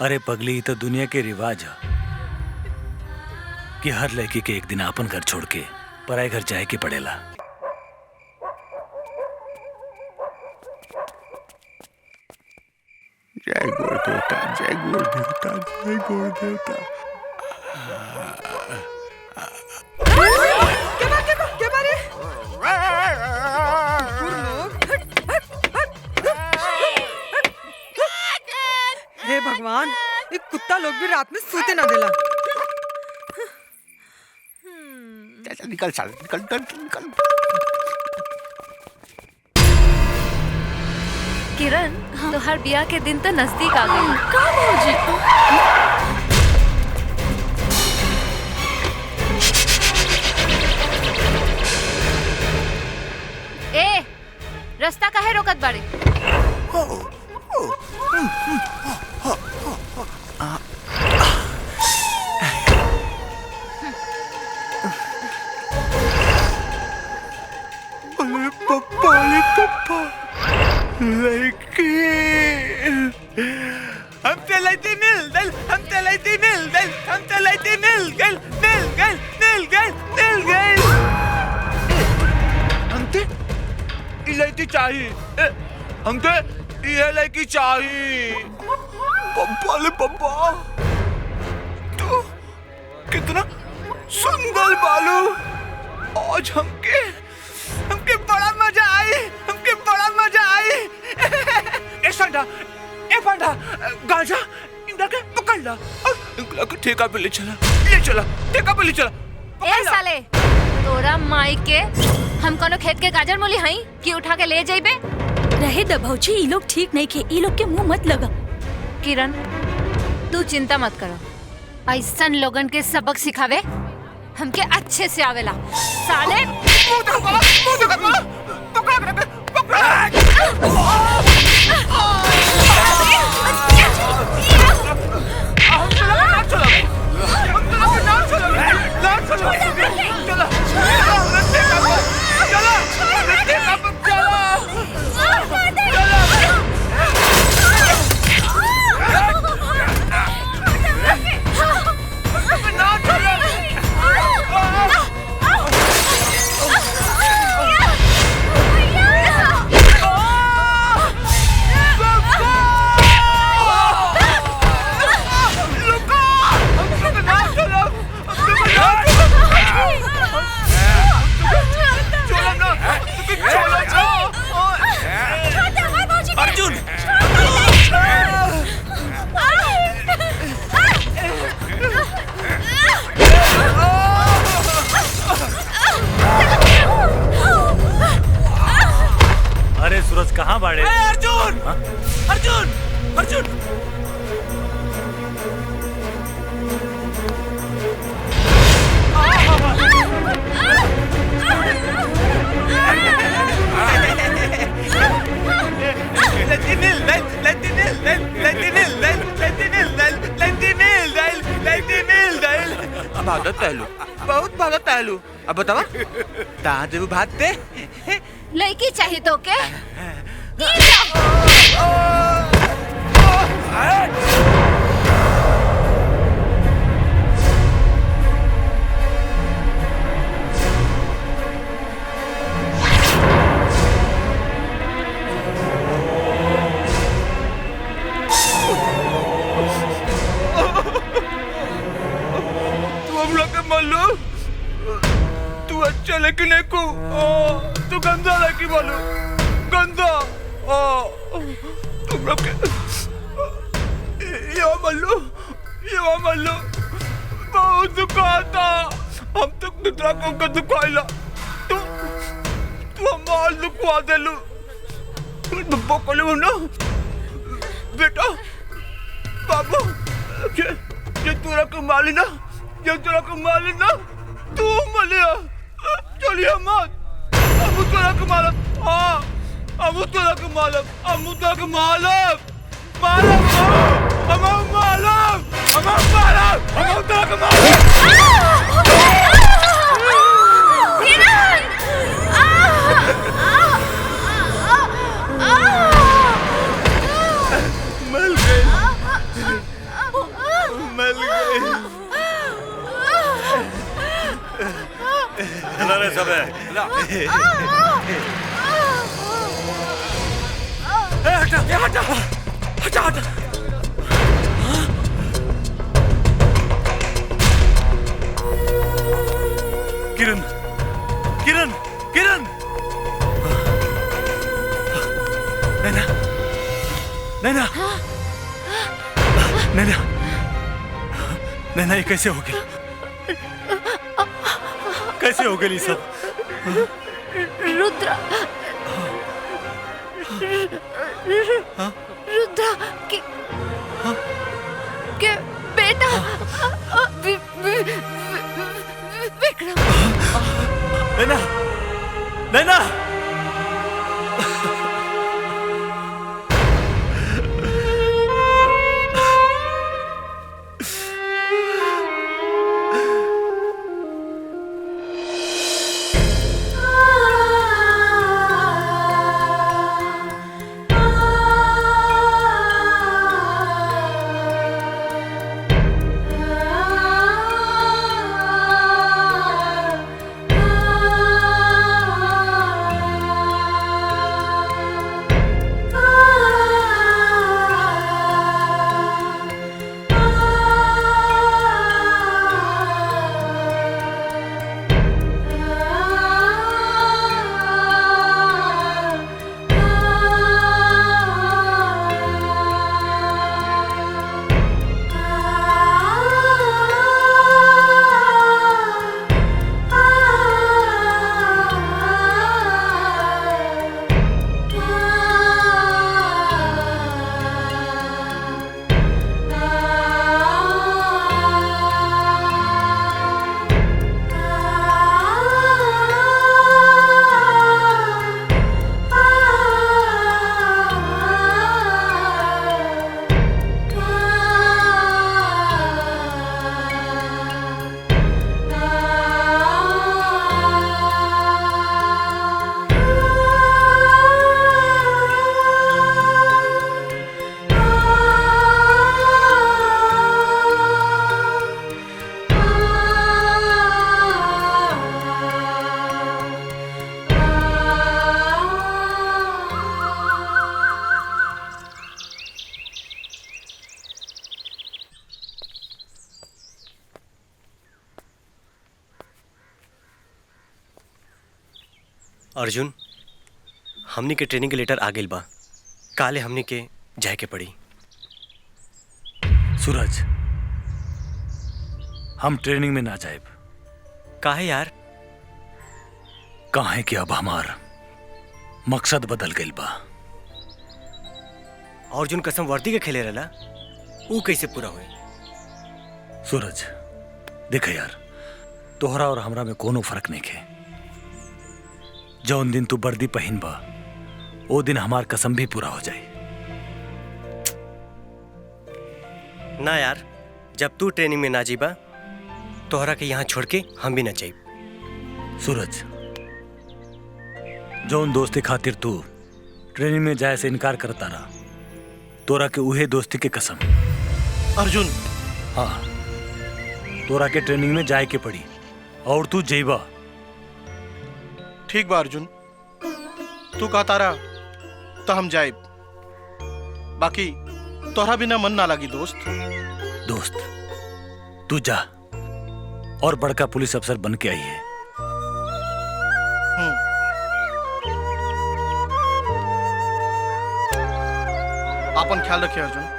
अरे पगली, तो दुनिया के रिवाज है कि हर लड़की के एक दिन अपन घर छोड़ के पराए घर जाए के पड़ेला। जय गुरु देवता, जय गुरु देवता, जय गुरु देवता। हे भगवान, ये कुत्ता लोग भी रात में सोते ना देला। निकल साले, निकल। किरण तो हर ब्याह के दिन तो नजदीक आ गई। का भौजी? ए रास्ता काहे रोकत बाड़े? पप्पा लड़की हम चलती मिल गल, हम चलती मिल गल, हम चलती मिल गल, मिल गल, मिल गल, मिल गल। हमते लड़की चाहिए हमके ये लड़की चाहिए। पप्पा ले पप्पा, तू कितना सुंदर बालू। आज हमके बड़ा मजा आई, हमके बड़ा मजा आई। ए संडा, ए फंडा, गांजा इंदा के पकड़ ला और इनका के ठेका पे ले चला, ठेका पे ले चला। ए साले, तोरा माई के हम कोनो खेत के गाजर मूली हई कि उठा के ले जाइबे? रहे द भौजी, ई लोग ठीक नहीं खे, ई लोग के मुंह मत लगा। किरण, तू चिंता मत करो, ऐसन लोगन के सबक सिखावे हमके अच्छे से आवेला। साले अर्जुन, अरे सूरज कहाँ बाड़े? अर्जुन, अर्जुन, अर्जुन। भागत पहलू, बहुत भागत पहलू। अब बतावा, कहाँ जब भागते? लड़की चाहिए तो के? तू अच्छा लेकिन एको, तू गंदा लड़की बोलो, गंदा। तुम लोग के ये मल्लू बहुत दुखाता। हम तक दूसरा को दुखाइला, तू हमार दुखवा देलू। बोलो ना बेटा, बाबू, ये तोरा कमाली ना, तू मलिया चलिए मत। अबू तोरा के मालम, अबू तोरा के मालम, तोरा के मालम। मिल गई। रे सब है। हटा। किरण, किरण, किरण। नैना, नैना, नैना, नैना, ये कैसे हो गया? कैसे हो गई सब? रुद्रा, रुद्रा के बेटा विक्रम। नैना, नैना, अर्जुन, हमनी के ट्रेनिंग के लेटर आ गइल बा। काले हमनी के जाए के पड़ी। सूरज, हम ट्रेनिंग में ना जाएब। काहे यार? काहे कि अब हमार मकसद बदल गइल बा। अर्जुन कसम वर्दी के खेले रहला, वो कैसे पूरा हुई? सूरज देख यार, तोहरा और हमरा में कोनो फर्क नहीं है। जौन दिन तू वर्दी पहन बा वो दिन हमार कसम भी पूरा हो जाए। ना यार, जब तू ट्रेनिंग में ना जीबा तोहरा के यहाँ छोड़ के हम भी ना जाइब। सूरज, जौन दोस्ती खातिर तू ट्रेनिंग में जाए से इनकार करता रहा, तोरा के उहे दोस्ती के कसम। अर्जुन, हाँ, तोरा के ट्रेनिंग में जाए के पड़ी और तू जेबा। ठीक बा अर्जुन, तू कहता रहा तो हम जाए। बाकी तोहरा बिना मन ना लगी दोस्त। दोस्त तू जा और बड़का पुलिस अफसर बन के आई है। अपन ख्याल रखिए अर्जुन।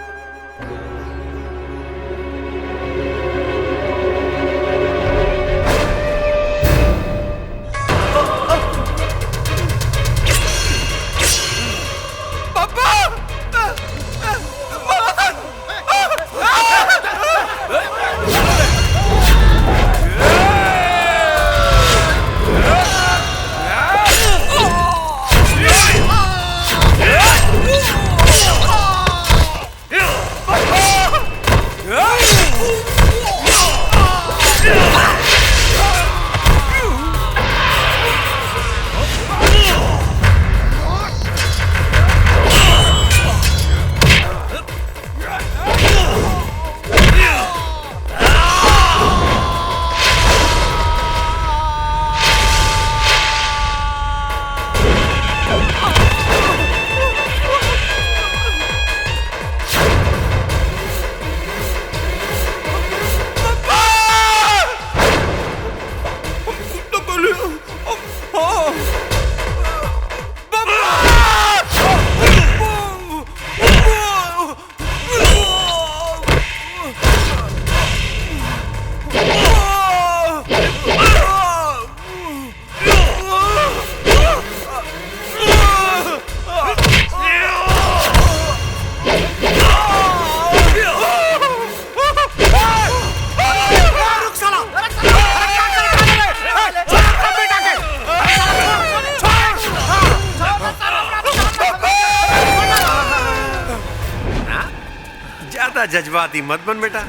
जज्बाती मत बन बेटा,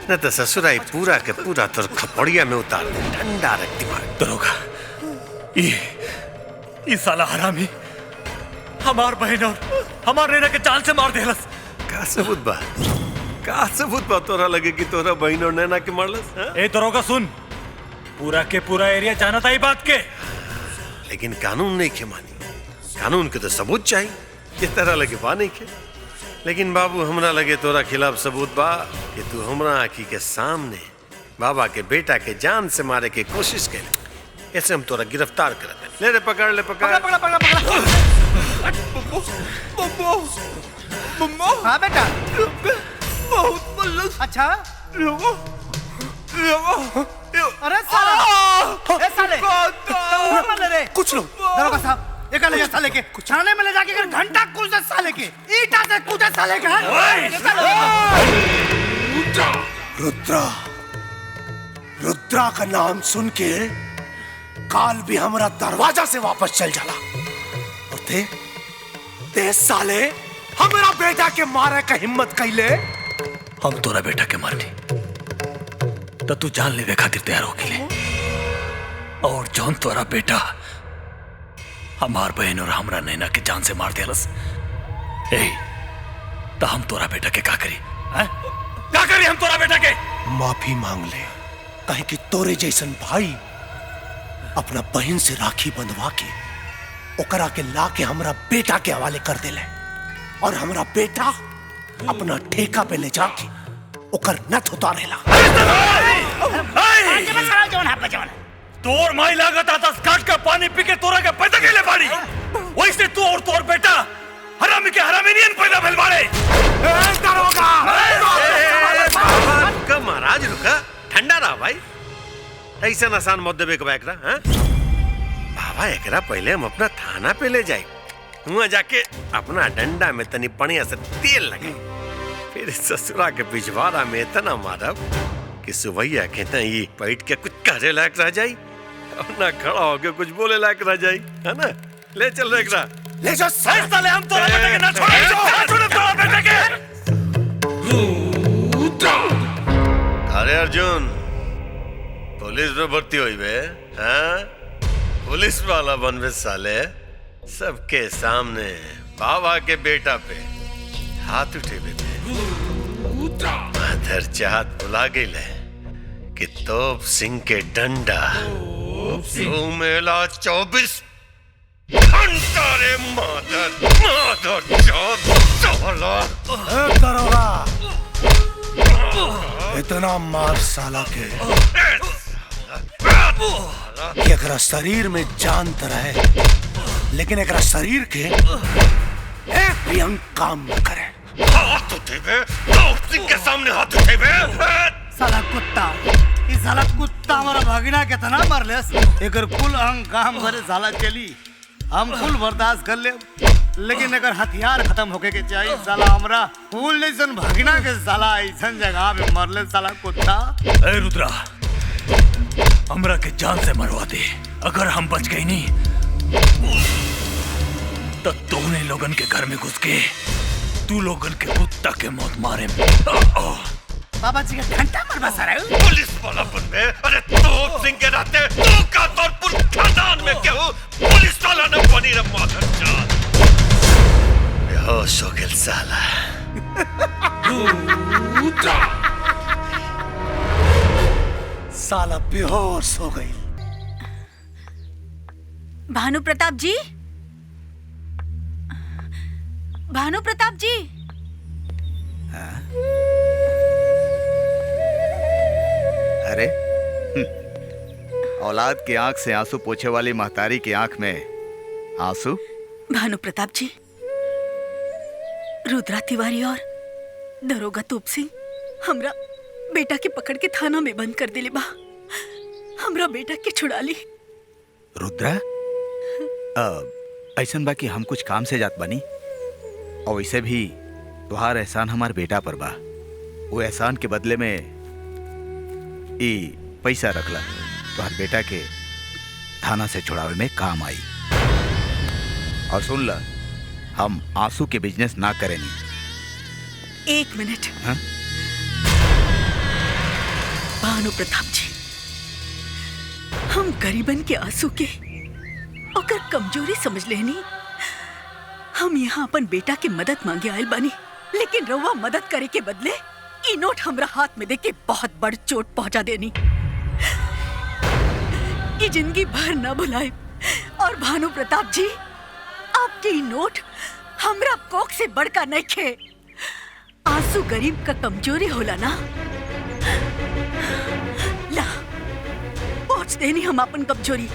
न तो ससुराई पूरा के पूरा तोर खपड़िया में उतार दे। ठंडा रख दिमाग। दरोगा, ये साला हरामी हमार बहन और हमार नैना के जान से मार देलस। का सबूत बा? का सबूत बा तोरा लगे कि तोरा बहन और नैना के मारलस? ए दरोगा सुन, पूरा के पूरा एरिया जानत आई बात के। लेकिन कानून नहीं के मानी। कानून के तो सबूत चाहिए। इस तरह लगे बा नहीं के। लेकिन बाबू, हमरा लगे तोरा खिलाफ सबूत बा कि तू हमरा आँखी के सामने बाबा के बेटा के जान से मारे के कोशिश कर। ऐसे हम तोरा गिरफ्तार कर ले। रे पकड़ ले, पकड़। पकड़ा पकड़ा पकड़ा पकड़ा। हाँ बेटा, बहुत अच्छा। अरे साले, ए साले, तो मर रे। कुछ लोग दरोगा साहब, एक ले जा साले के थाने में ले जाके कर घंटा कूदा साले के, ईटा से कूदा साले के। रुद्रा का नाम सुन के काल भी हमारा दरवाजा से वापस चल जाला। और ते साले हमारा बेटा के मारे का हिम्मत कैले। हम तोरा बेटा के मारनी तो तू जान लेवे खातिर तैयार हो के ले। और जौन तोरा बेटा हमार बहन और हमरा नैना के जान से मार देलस, तो हम तोरा बेटा के का करी? का करी हम तोरा बेटा के? माफी मांग ले, कहे कि तोरे जैसन भाई अपना बहन से राखी बंधवा के ओकरा के ला के हमरा बेटा के हवाले कर देले। और हमरा बेटा अपना ठेका पे ले जाके ओकर नथ उतारेला। तोर माई लागत आता घाट का पानी पी के तोरा के पैदा के ले बाड़ी वैसे तू और तोर बेटा हरामी के हरामी नहीं पैदा भेल बाड़े। का महाराज रुका ठंडा रहा भाई ऐसा आसान मत देवे के एकरा हां बाबा एकरा पहले हम अपना थाना पे ले जाए वहां जाके अपना डंडा में तनी पनिया से तेल लगे फिर ससुरा के पिछवाड़ा में इतना मारब कि सुबैया कहता ये पैट के कुछ करे लायक रह जाई और ना खड़ा होके कुछ बोले लायक रह जाई है ना ले चल रे एकरा ले जो साले हम तोरा बेटे के ना छोड़े तोरा बेटे के। अरे अर्जुन पुलिस में भर्ती हुई बे हाँ पुलिस वाला बनवे साले सबके सामने बाबा के बेटा पे हाथ उठे थे माधर चाहत बुला गई है कि तोप सिंह के डंडा मेला 24 घंटा रे माधर माधर दरोगा इतना मार साला के कि एकरा शरीर में जान तो रहे लेकिन एकरा शरीर के एक भी अंग काम न करे। हाथ उठेबे तोप सिंह के सामने हाथ उठेबे साला कुत्ता इस साला कुत्ता हमारा भागिना कितना मरलेस एकर कुल अंग काम करे साला चली हम कुल बर्दाश्त कर ले लेकिन अगर हथियार खत्म होके के चाहिए साला हमरा फूल जैसन भागिना के साला ऐसन जगह पे मरले साला कुत्ता। ए रुद्रा हमरा के जान से मरवा दे अगर हम बच गए नहीं तो तूने लोगन के घर में घुस के तू लोगन के कुत्ता के मौत मारे। बाबा जी का घंटा मरवा सारा पुलिस वाला बनबे अरे तोप सिंह के रहते तू का तौर पर खानदान में क्यों पुलिस वाला न बनी रे माधर जान बेहोश हो गया साला। साला बेहोश हो गई। भानु प्रताप जी भानु प्रताप जी अरे औलाद की आंख से आंसू पोछे वाली महतारी की आंख में आंसू। भानु प्रताप जी रुद्रा तिवारी और दरोगा तोप सिंह हमरा बेटा के पकड़ के थाना में बंद कर दिले बा हमरा बेटा के छुड़ा ली। रुद्रा ऐसन बा कि हम कुछ काम से जात बनी और वैसे भी तुहार एहसान हमार बेटा पर बा वो एहसान के बदले में ई पैसा रखला तुहार बेटा के थाना से छुड़ावे में काम आई। और सुन ला हम आंसू के बिजनेस ना करेनी। एक मिनट भानु प्रताप जी हम गरीबन के आंसू के ओकर कमजोरी समझ लेनी हम यहाँ अपन बेटा के मदद मांगे आयल बानी लेकिन रउआ मदद करे के बदले ई नोट हमरा हाथ में देके बहुत बड़ चोट पहुंचा देनी। ई जिंदगी भर न भुलाए। और भानु प्रताप जी आपके ई नोट हमरा कोख से बड़का नहीं खे। आंसू गरीब का कमजोरी होला ना। ला पहुंच देनी हम अपन कमजोरी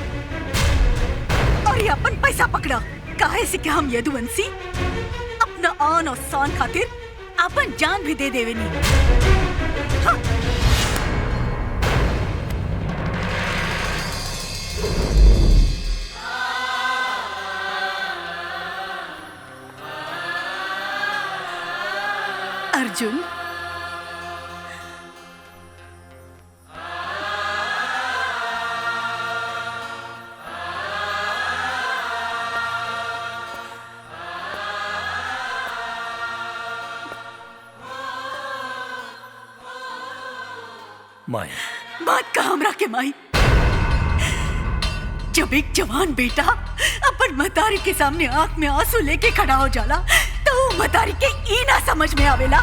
और ये अपन पैसा पकड़ा काहे से कि हम यदुवंशी अपना आन और शान खातिर अपन जान भी दे देवेनी। हाँ। अर्जुन माई बात का हमरा के माई जब एक जवान बेटा अपन महतारी के सामने आंख में आंसू लेके खड़ा हो जाला तो वो महतारी के ई ना समझ में आवेला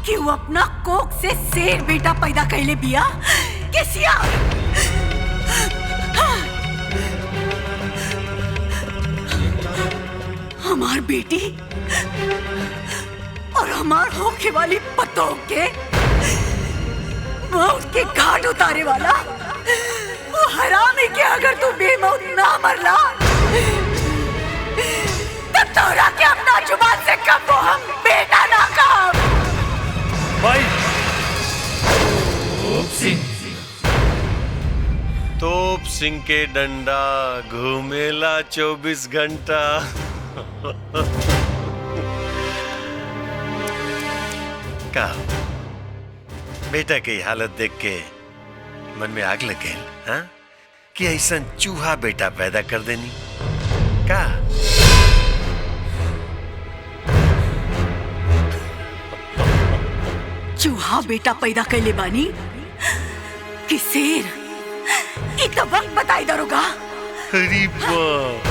कि वो अपना कोख से शेर बेटा पैदा कैले बिया के सियार। हमार बेटी और हमार होके वाली पतों के मौत के घाट उतारे वाला ना मरला तो तोरा के अपना जुबान से कब हम बेटा ना कहा। भाई तोप सिंह के डंडा घूमेला 24 घंटा। का बेटा की हालत देख के मन में आग लग गई, हाँ? कि ऐसा चूहा बेटा पैदा कर देनी का? चूहा बेटा पैदा कैले बानी कि शेर ई तो वक्त बताई दरोगा। अरे बाप।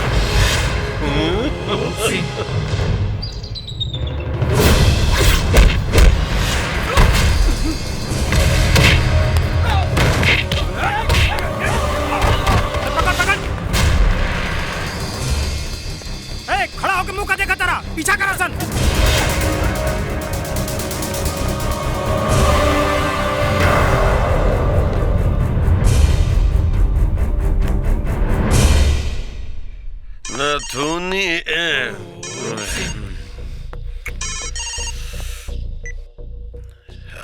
खड़ा होकर मुंह का देखा तारा पीछा करा सन। नथुनी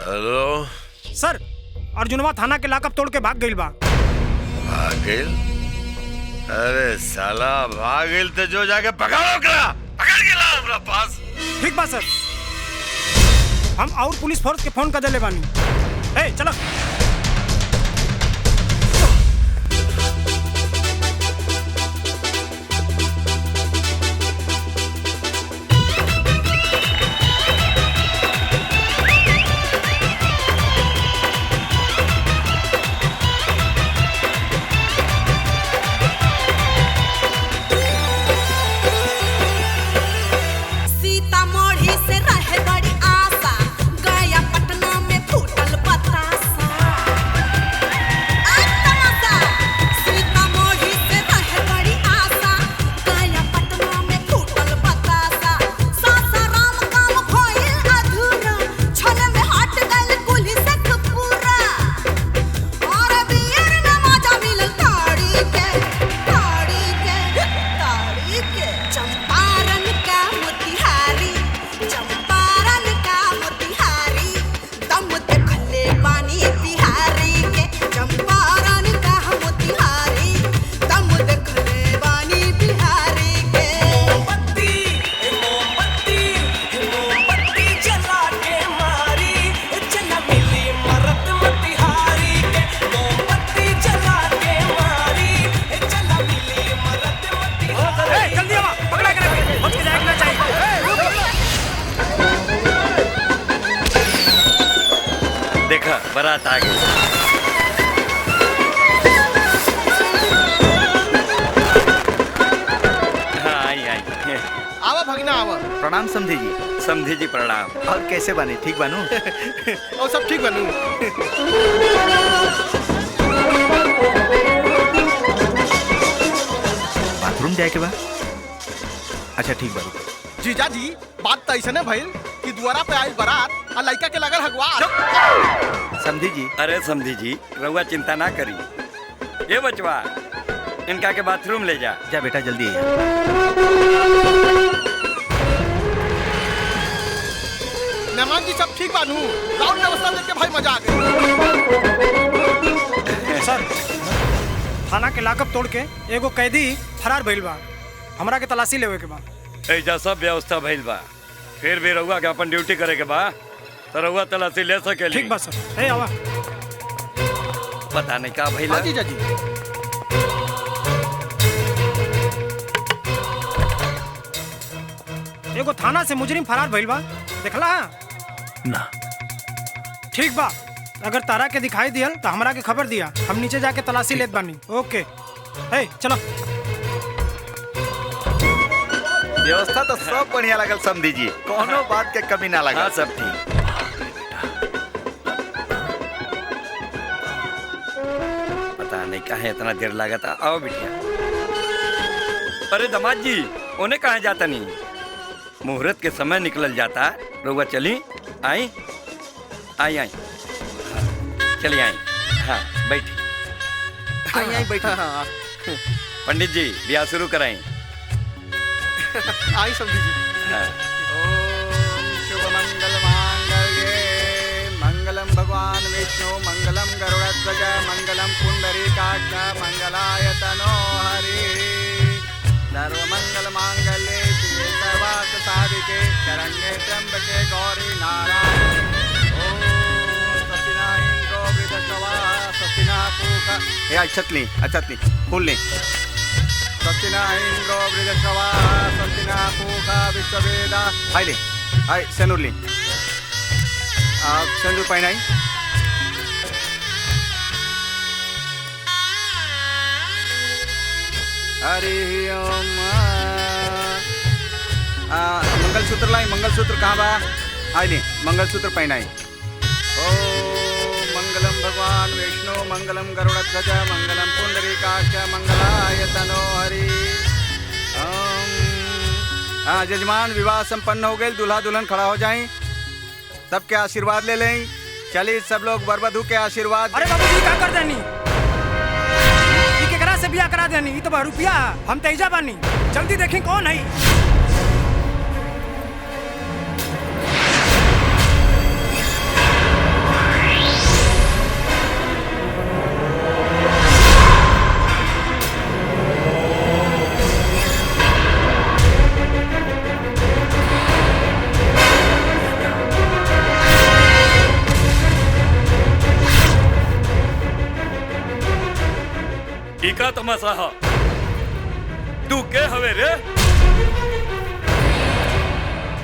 हेलो सर, अर्जुनवा थाना के लाकअप तोड़ के भाग गइल बा। भाग गइल? अरे साला भाग गइल तो जो जाके पकड़ो करा, पकड़ के ला हमरा पास। ठीक बा सर, हम और पुलिस फोर्स के फोन कर देले बानी। ए चलो। बारात आ गई। हाँ आई आई। आवा भगना आवा। प्रणाम समधी जी। समधी जी प्रणाम। और कैसे बने, ठीक बनू? और सब ठीक बनू। बाथरूम जाए के बाद? अच्छा ठीक बनू। जीजा जी बात तो ऐसा न भइल कि द्वारा पे आई बारात और लड़का के लगल हगवा। समधी जी। अरे समधी जी रउआ चिंता ना करी। ये बचवा इनका के बाथरूम ले जा। जा बेटा जल्दी आ। मेहमान जी सब ठीक बानू? राउंड व्यवस्था देख के भाई मजा आ गई। सर थाना के लाकअप तोड़ के एगो कैदी फरार भइल बा। हमरा के तलाशी लेवे के बा। ऐजा सब व्यवस्था भइल बा, फिर भी रउआ के अपन ड्यूटी करे के बा तो रउआ तलाशी ले सकेली। ठीक बा सर। ए आवा। पता नहीं का भइल। हाँ जीजा जी। एगो थाना से मुजरिम फरार भइल बा, देखला ना? ठीक बा, अगर तारा के दिखाई दियल तो हमरा के खबर दिया, हम नीचे जाके तलाशी लेत बानी। ओके हे चलो। व्यवस्था तो सब बढ़िया लगल समधी जी, कोनो बात के कमी ना लगा। हाँ सब ठीक। पता नहीं काहे इतना देर लगा था। आओ बिटिया। अरे दामाद जी उन्हें कहाँ जाता नहीं, मुहूर्त के समय निकल जाता। रउआ चली आई आई आई। चलिए आई। हाँ बैठी। आई आई बैठी। पंडित जी ब्याह शुरू कराएं। आई समझी जी। हाँ। शुभ मंगल मांगल्ये मंगलम भगवान विष्णु मंगलम गरुड़ध्वज मंगलम पुंडरीकाक्ष मंगलाय तनो हरि सर्वमंगल मांगल्ये शिवे सर्वार्थ साधिके शरण्ये त्र्यंबके गौरी नारायणी ओम सतिना इंद्रो वृद्धश्रवा सतिना पूका ये अक्षत ली फूल ली। सतिना इंद्रो वृद्धश्रवा सतिना पूका विश्ववेदा आई ले आई सेनुर ली। आप सेनुर पहनाई। हरि ओम मंगलसूत्र लाई। मंगलसूत्र कहाँ बा? आई ले मंगलसूत्र पहनाई। मंगलम भगवान विष्णु मंगलम गरुड़ध्वज मंगलम पुंडरीकाक्ष मंगलाय तनो हरि ओम। जजमान विवाह संपन्न हो गए। दूल्हा दुल्हन खड़ा हो जाएं। सबके आशीर्वाद ले लें। चलिए सब लोग वर वधू के आशीर्वाद। अरे बाबूजी क्या कर देनी? ई केकरा से बियाह करा देनी? ई तो रुपया हम तेजा बानी। जल्दी देखें कौन है। का तमाशा हा? तू के हवे रे?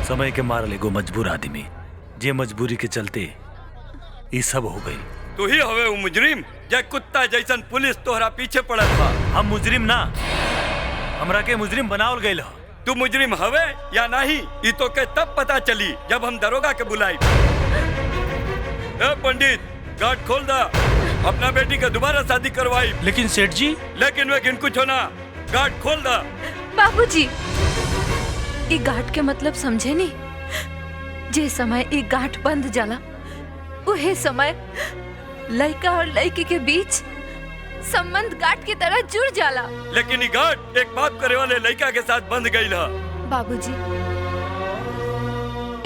समय के मारल एगो मजबूर आदमी जे मजबूरी के चलते ये सब हो गई। तू ही हवे वो मुजरिम जे कुत्ता जैसन पुलिस तोहरा पीछे पड़त बा। हम मुजरिम ना, हमरा के मुजरिम बनावल गइल ह। तू मुजरिम हवे या नहीं ये तो के तब पता चली जब हम दरोगा के बुलाई। ए पंडित गाट खोल दा। अपना बेटी का दोबारा शादी करवाई। लेकिन सेठ जी। लेकिन कुछ होना। गाट खोल दा। बाबूजी ई गाठ के मतलब समझे नहीं। जे समय ई गाठ बंद जाला उहे समय लड़का और लड़की के बीच संबंध गाठ की तरह जुड़ जाला। लेकिन ई गाठ एक बाप करे वाले लड़का के साथ बंध गई है। बाबूजी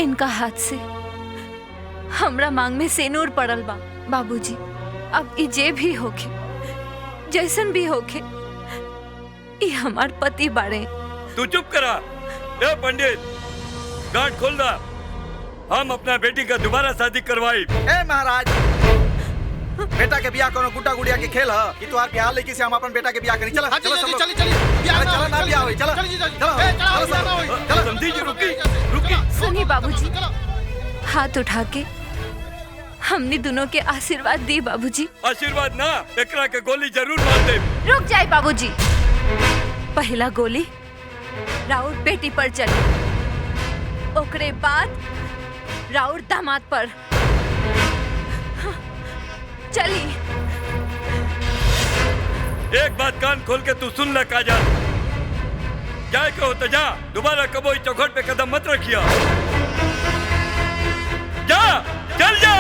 इनका हाथ से हमरा मांग में सेनूर पड़ल बा। बाबूजी अब ई जे भी होके जैसन भी होके ई हमार पति बाड़े। तू चुप करा। ए पंडित गांठ खोल दा। हम अपना बेटी का दोबारा शादी करवाई। ए महाराज बेटा के बियाह कोनो गुड्डा गुड़िया के खेल है कि तोहार बियाह लेके से हम अपन बेटा के बियाह करी। चलो चलो सब चली चलो ना बियाह होई। चलो चलो समझी जी। रुकी सुनी बाबूजी हाथ उठा के हमने दोनों के आशीर्वाद दी। बाबूजी आशीर्वाद ना एकरा के गोली जरूर मार दे। रुक जाए बाबूजी। पहला गोली राउर बेटी पर चली, ओकरे बाद राउर दामाद पर चली। एक बात कान खोल के तू सुन ले काजल। जाए के होता जा। दोबारा कबो चौखट पे कदम मत रखिया। जा चल जा।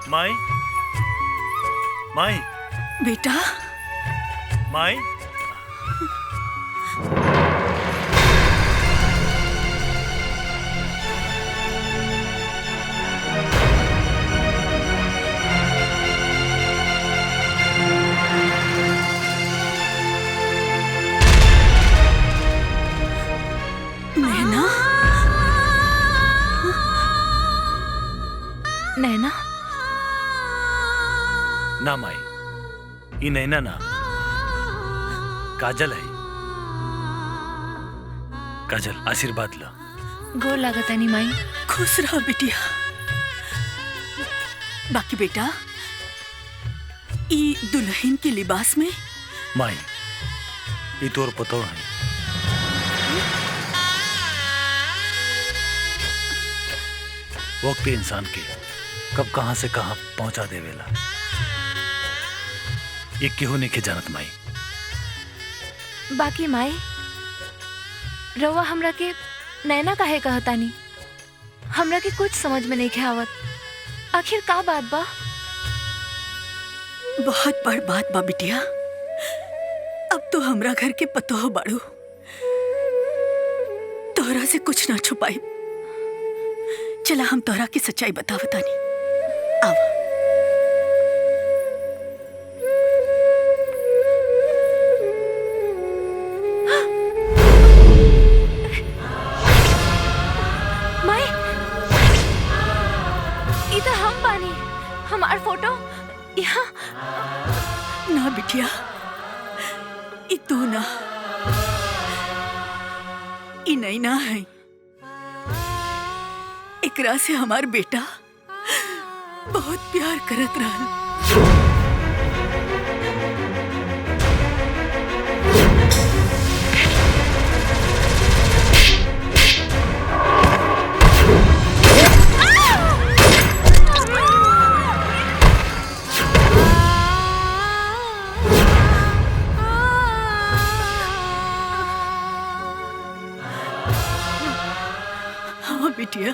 माई माई बेटा माई नैना नैना ना माई ये नैना ना काजल है। काजल आशीर्वाद ला। गोर लागतानी माई। खुश रहो बिटिया। बाकी बेटा ई दुल्हन के लिबास में माई ये तोर पतो है। वक्त इंसान के कब कहां से कहां पहुंचा देवेला ये केहू नहीं के जानत माई। बाकी माई रउआ हमरा के नैना काहे कहतानी? हमरा के कुछ समझ में नहीं आवत। आखिर का बात बा? बहुत बड़ बात बा बिटिया। अब तो हमरा घर के पतोह बाड़ू, तोहरा से कुछ ना छुपाई। चला हम तोहरा की सच्चाई बतावतानी। आवा। माई, ई तो हम बानी। हमार फोटो यहाँ। ना बिटिया, ई तू ना, ई नैना है। एकरा से हमार बेटा बहुत प्यार करत रहल। हाँ बिटिया,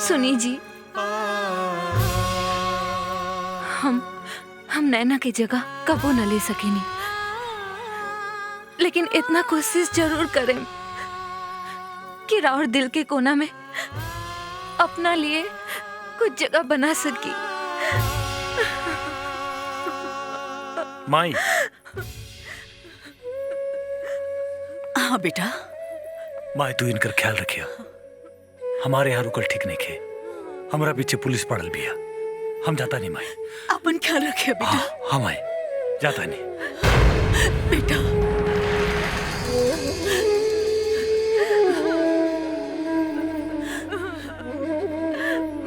सुनी जी, हम नैना की जगह कबो न ले सकेनी, लेकिन इतना कोशिश जरूर करें कि राउर दिल के कोना में अपना लिए कुछ जगह बना सकी। माई। हाँ बेटा। माई तू इनकर ख्याल रखिया। हमारे यहाँ रुकल ठीक नहीं खे। हमारा पीछे पुलिस पड़ल भी है। हम जाता नहीं माई। अपन ख्याल रखिए बेटा। हाँ माई, जाता नहीं बेटा।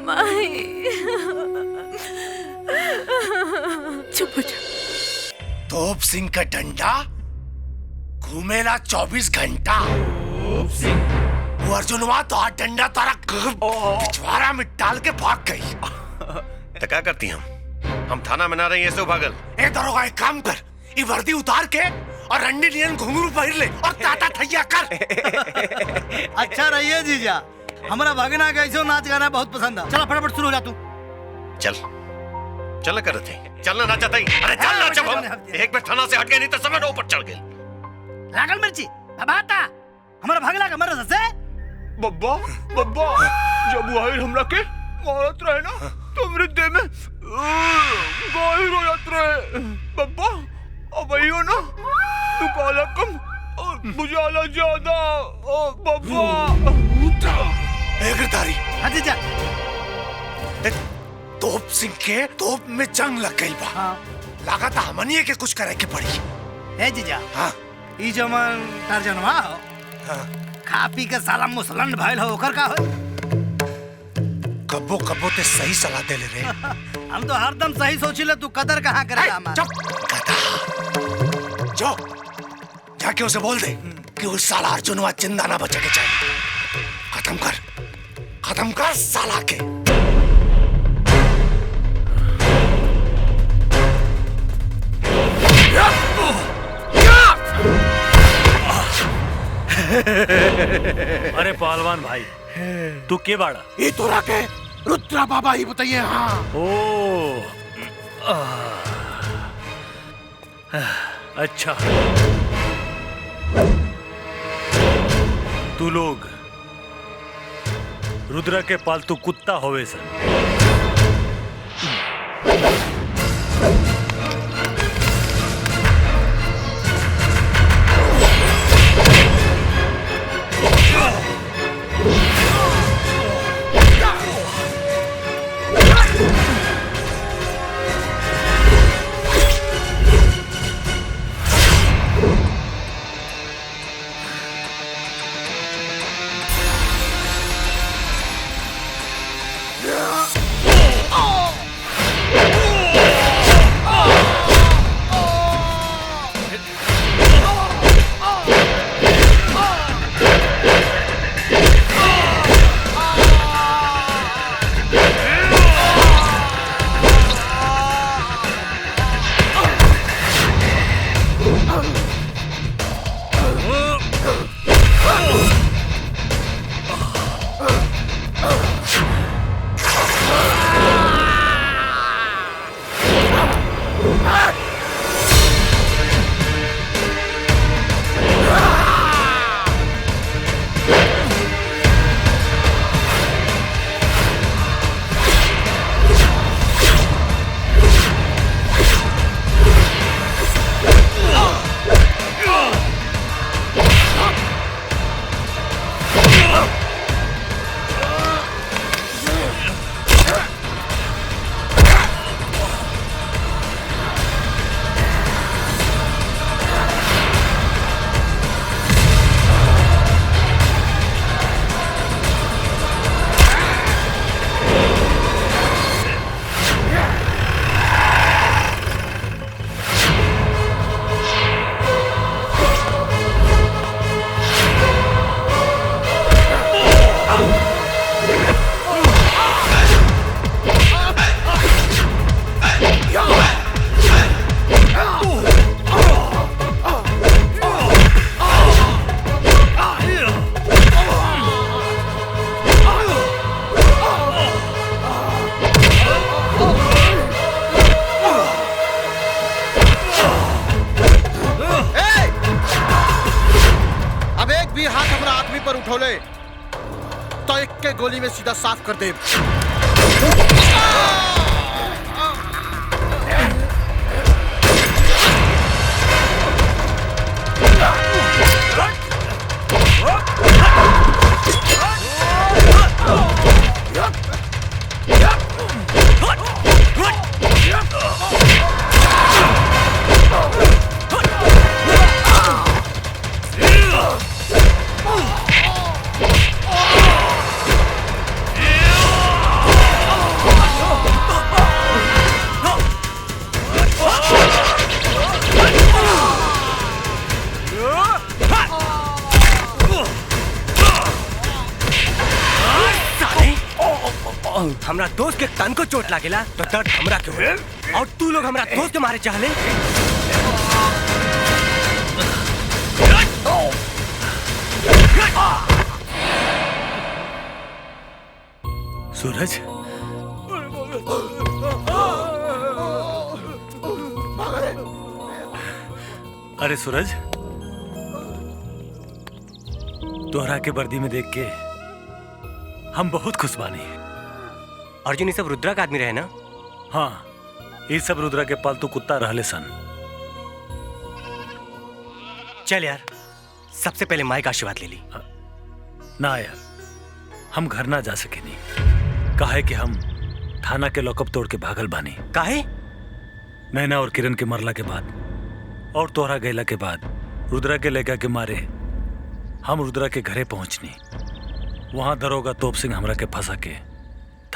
माई, चुप हो जा। तोप सिंह का डंडा घूमेला 24 घंटा। वो अर्जुनवा तो डंडा तारा पिछवाड़ा में डाल के भाग गई। तो क्या करती हम थाना में ना रही ऐसे भागल। ए दरोगा, एक काम कर, ये वर्दी उतार के और रंडी नियन घुंघरू पहन ले और ताता थैया कर। अच्छा रहिए जीजा, हमारा भगना का ऐसे नाच गाना बहुत पसंद है। चलो फटाफट शुरू हो जा तू। चल कर थे चलना ना चाहता ही। अरे चल ना जब एक बार थाना से हट गए नहीं तो समय ऊपर चढ़ गए। लागल मिर्ची बाता हमारा भगला का मरद से बब्बा बब्बा जब वो हमरा के मारत रहे ना तो मेरे देह में गाहिर हो जात रहे। बब्बा अब आइयो ना, तू काला कम और बुझाला ज्यादा। बब्बा गिरधारी। हाँ जीजा। तोप सिंह के तोप में जंग लग गई बा। लगा था हमनिए के कुछ करे के पड़ी। ए जीजा। हाँ। ई जमन टारजनवा हो। हाँ। खा पी के साला मुसलन भइल हो, ओकर का हो? कब्बो कब्बो ते सही सलाह दे ले रे। हम तो हरदम सही सोचिले, तू कदर कहाँ करेगा हमारा? जो जाके उसे बोल दे कि उस साला अर्जुनवा जिंदा ना बचा के चाहिए। खत्म कर साला के। अरे पहलवान भाई, तू के बाड़ा? ये तो राके रुद्रा बाबा ही बताइए। हाँ। ओ अच्छा, तू लोग रुद्रा के पालतू कुत्ता होवे सन। उठोले तो एक के गोली में सीधा साफ कर दे। हमरा दोस्त के कान को चोट लागेला तो दर्द हमरा के हो और तू लोग हमरा दोस्त के मारे चाहले। सूरज अरे सूरज तोहरा के वर्दी में देख के हम बहुत खुश बानी। अर्जुन ये सब रुद्रा का आदमी रहे ना? हाँ ये सब रुद्रा के पालतू कुत्ता रहले सन। चल यार सबसे पहले माई का आशीर्वाद ले ली। ना यार हम घर ना जा सके नहीं, काहे कि हम थाना के लॉकअप तोड़ के भागल बानी। काहे? नैना और किरण के मरला के बाद और तोहरा गैला के बाद रुद्रा के लेका के मारे हम रुद्रा के घरे पहुंचनी। वहां दरोगा तोप सिंह हमरा के फंसा के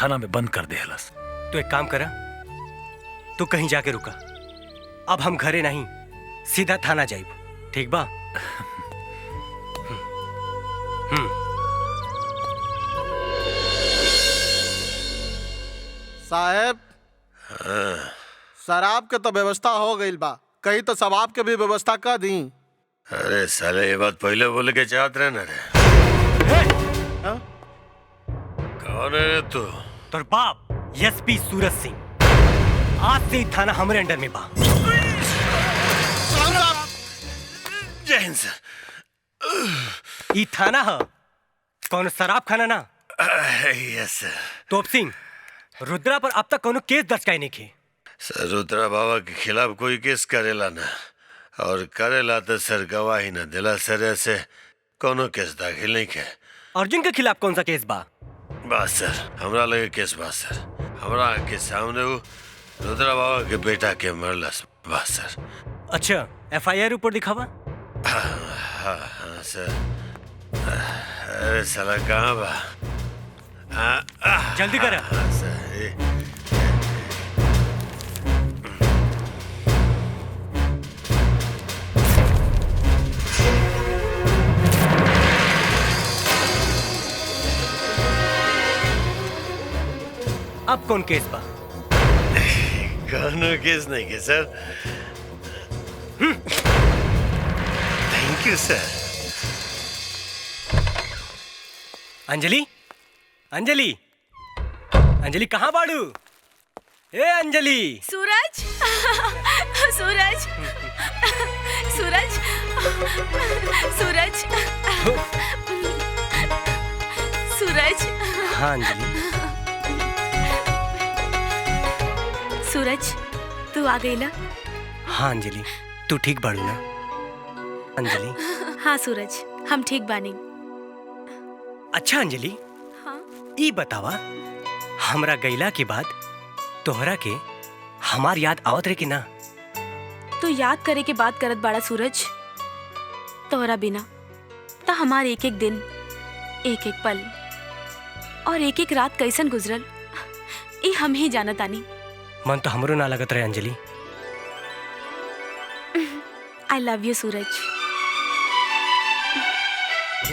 थाना में बंद कर देहलस। तो एक काम करा, तू कहीं जाके रुका, अब हम घरे नहीं सीधा थाना जाइब, ठीक बा? साहब शराब के तो व्यवस्था हो गई बा, कहीं तो शराब के भी व्यवस्था कर दी। अरे साले ये बात पहले बोले के चाहत रहे ना रे। कौन है तू? तोर बाप एसपी सूरज सिंह, आज से ही थाना हमारे अंडर में बा। जय हिंद सर। ई थाना है कौन शराब खाना ना? यस सर। तोप सिंह रुद्रा पर अब तक कोनो केस दर्ज काहे नहीं की? सर रुद्रा बाबा के खिलाफ कोई केस करेला ना, और करेला तो सर गवाही ना दिला सर, ऐसे कोनो केस दाखिल नहीं के। अर्जुन के खिलाफ कौन सा केस बा? बस सर हमरा लगे केस बा सर, हमरा के सामने वो रुद्रा बाबा के बेटा के मरलस बस सर। अच्छा एफआईआर ऊपर दिखावा? हाँ सर। अरे साला कहाँ बा? जल्दी करा। सर अब कौन केस बा? कोनो केस नहीं के सर। फिक्र से। अंजलि, अंजलि, अंजलि कहाँ बाड़ू? ए अंजलि। सूरज, सूरज, सूरज, सूरज, सूरज। हाँ अंजलि। सूरज, तू आ गई ना? हाँ अंजलि, तू ठीक बाड़ू ना? अंजलि। हाँ सूरज, हम ठीक बानी। अच्छा अंजलि, हाँ? ई बतावा, हमरा गैला के बाद तोहरा के हमार याद आवत रहे कि ना? तू याद करे के बात करत बाड़ा सूरज। तोहरा बिना तो हमार एक एक दिन, एक एक पल और एक एक रात कैसन गुजरल, ये हम ही जानत आनी। मन तो हमरो ना लगत रहे Anjali. I love you Suraj.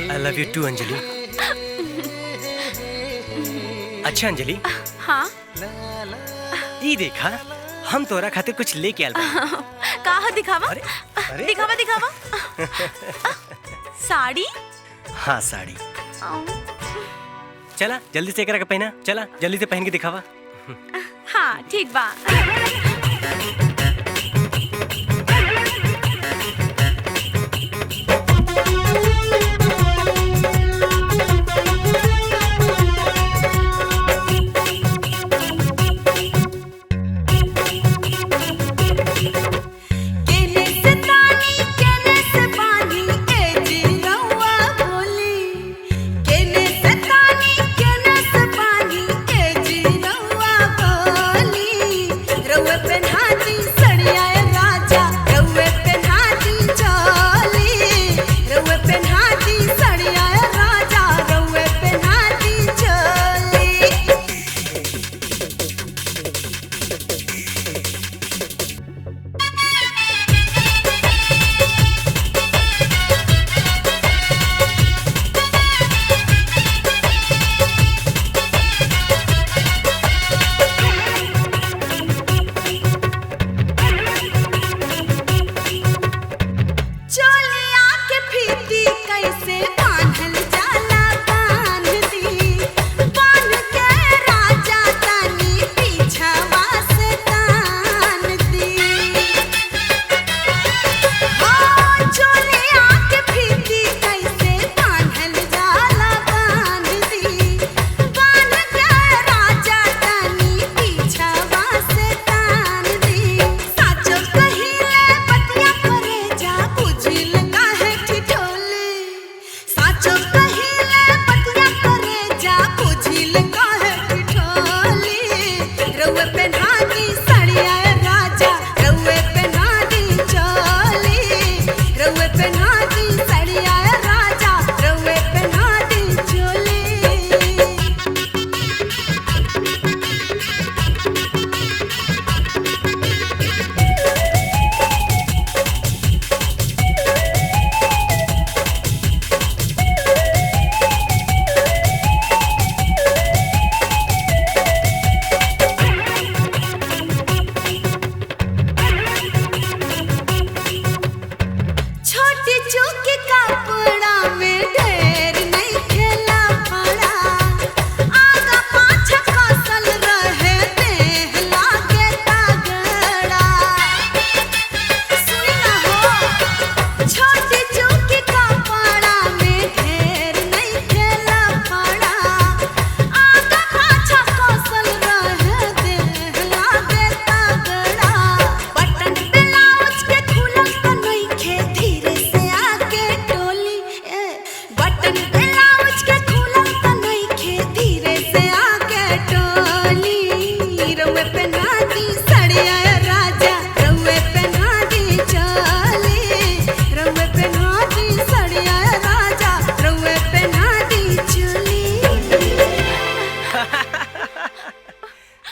I love you too Anjali. अच्छा अंजलि। हाँ? ई देखा, हम तोरा खातिर कुछ लेके आल बानी। कहाँ दिखावा? दिखावा दिखावा। साड़ी? हाँ साड़ी। चला जल्दी से एकरा के पहना, चला जल्दी से पहन के दिखावा। हाँ ठीक बा।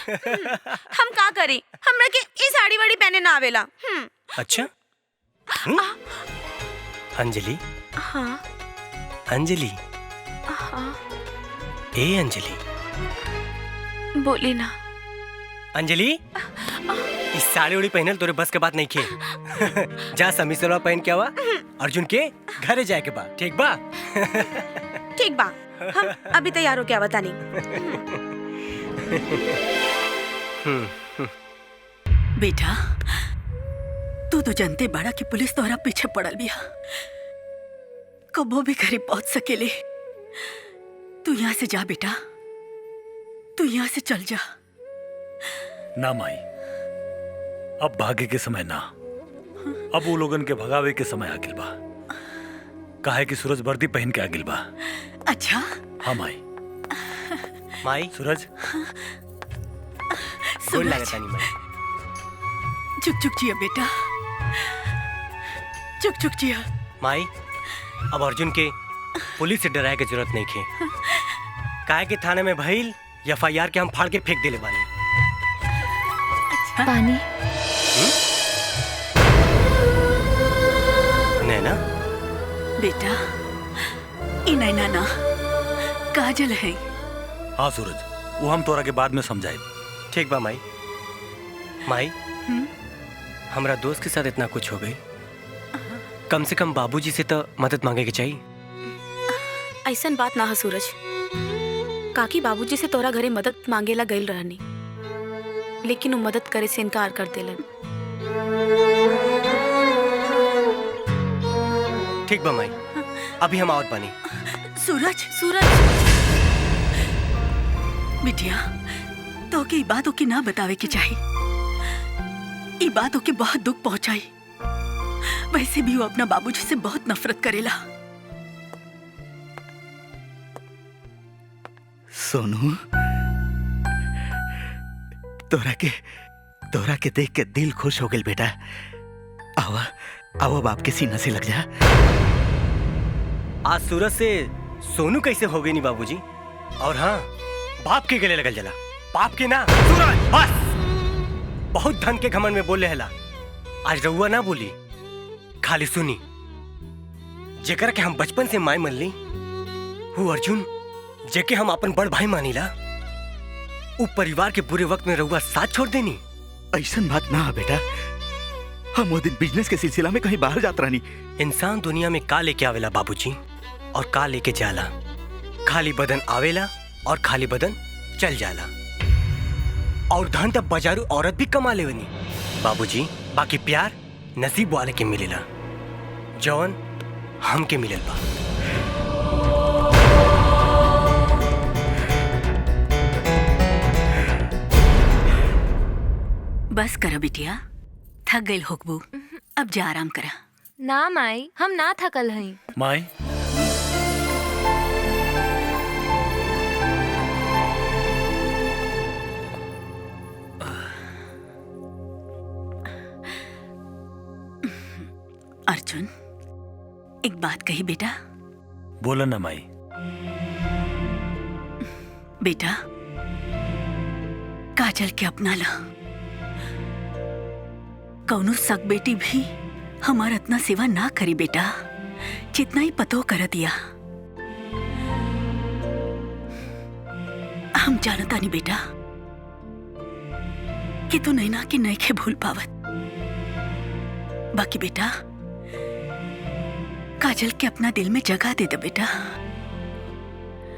हम का करी, हमरा के ई साड़ी वाड़ी पहने ना आवेला। अच्छा अंजलि। हाँ अंजलि। हाँ ए अंजलि। बोली ना अंजलि। इस साड़ी उड़ी पहनल तोरे बस के बात नहीं खे। जा समी सलवार पहन के आवा अर्जुन के घरे जाए के बा, ठीक बा? ठीक बा, हम अभी तैयार हो क्या बता नहीं। बेटा तू तो जानते बड़ा कि पुलिस तोहरा पीछे पड़ल बिया, कबो भी घरे पहुंच सकेले। तू यहाँ से जा बेटा, तू यहाँ से चल जा। ना माई, अब भागे के समय ना, अब वो लोगन के भगावे के समय आगिल बा। काहे कि सूरज वर्दी पहन के आगिल बा। अच्छा? हाँ माई। माई सूरज सूरज चुक चुक जिया बेटा, चुक चुक जिया। माई अब अर्जुन के पुलिस से डराए के जरूरत नहीं खे। काहे के थाने में भइल FIR के हम फाड़ के फेंक देले बानी। अच्छा? पानी नैना बेटा, ई नैना ना काजल है। हाँ सूरज, वो हम तोरा के बाद में समझाए। ठीक बा माई। माई हमरा दोस्त के साथ इतना कुछ हो गई, कम से कम बाबूजी से तो मदद मांगे के चाहिए। ऐसन बात ना है सूरज, काकी बाबूजी से तोरा घरे मदद मांगेला गइल रहनी, लेकिन वो मदद करे से इनकार कर देलन। ठीक बा माई, अभी हम आवत बानी। सूरज सूरज बिटिया, तो के बातों की ना बतावे के चाहिए। ई बातों के बहुत दुख पहुंचाई। वैसे भी वो अपना बाबूजी से बहुत नफरत करेला। सोनू, तोरा के देख के दिल खुश हो गई बेटा। आवा आवा, बाप के सीना से लग जा। आज सूरज से सोनू कैसे हो गई नी बाबूजी? और हाँ, बाप के गले लगल जला, बाप के ना। सूरज बस, बहुत धन के घमंड में बोले हला। आज रउआ ना बोली, खाली सुनी। जेकर के हम बचपन से माय मन ली, वो अर्जुन जेके हम अपन बड़ भाई मानीला, वो परिवार के बुरे वक्त में रउआ साथ छोड़ देनी। ऐसन बात ना है बेटा, हम वो दिन बिजनेस के सिलसिला में कहीं बाहर जात रहनी। इंसान दुनिया में का लेके आवेला बाबूजी, और का लेके जाला। खाली बदन आवेला और खाली बदन चल जाला। और धन तब बाजारू औरत भी कमा लेवनी बाबूजी, बाकी प्यार नसीब वाले के मिलेला, जौन हमके मिलल बा। बस करो बिटिया, थक गई होकबू, अब जा आराम करा। ना माई, हम ना थकल हई। माई अर्जुन, एक बात कही बेटा। बोला ना माई। बेटा, काजल के अपना ला। कौनो सग बेटी भी हमारा इतना सेवा ना करी बेटा, जितना ही पतो कर दिया। हम जानता नहीं बेटा कि तू नैना के नैखे भूल पावत। बाकी बेटा, काजल के अपना दिल में जगह दे दे बेटा।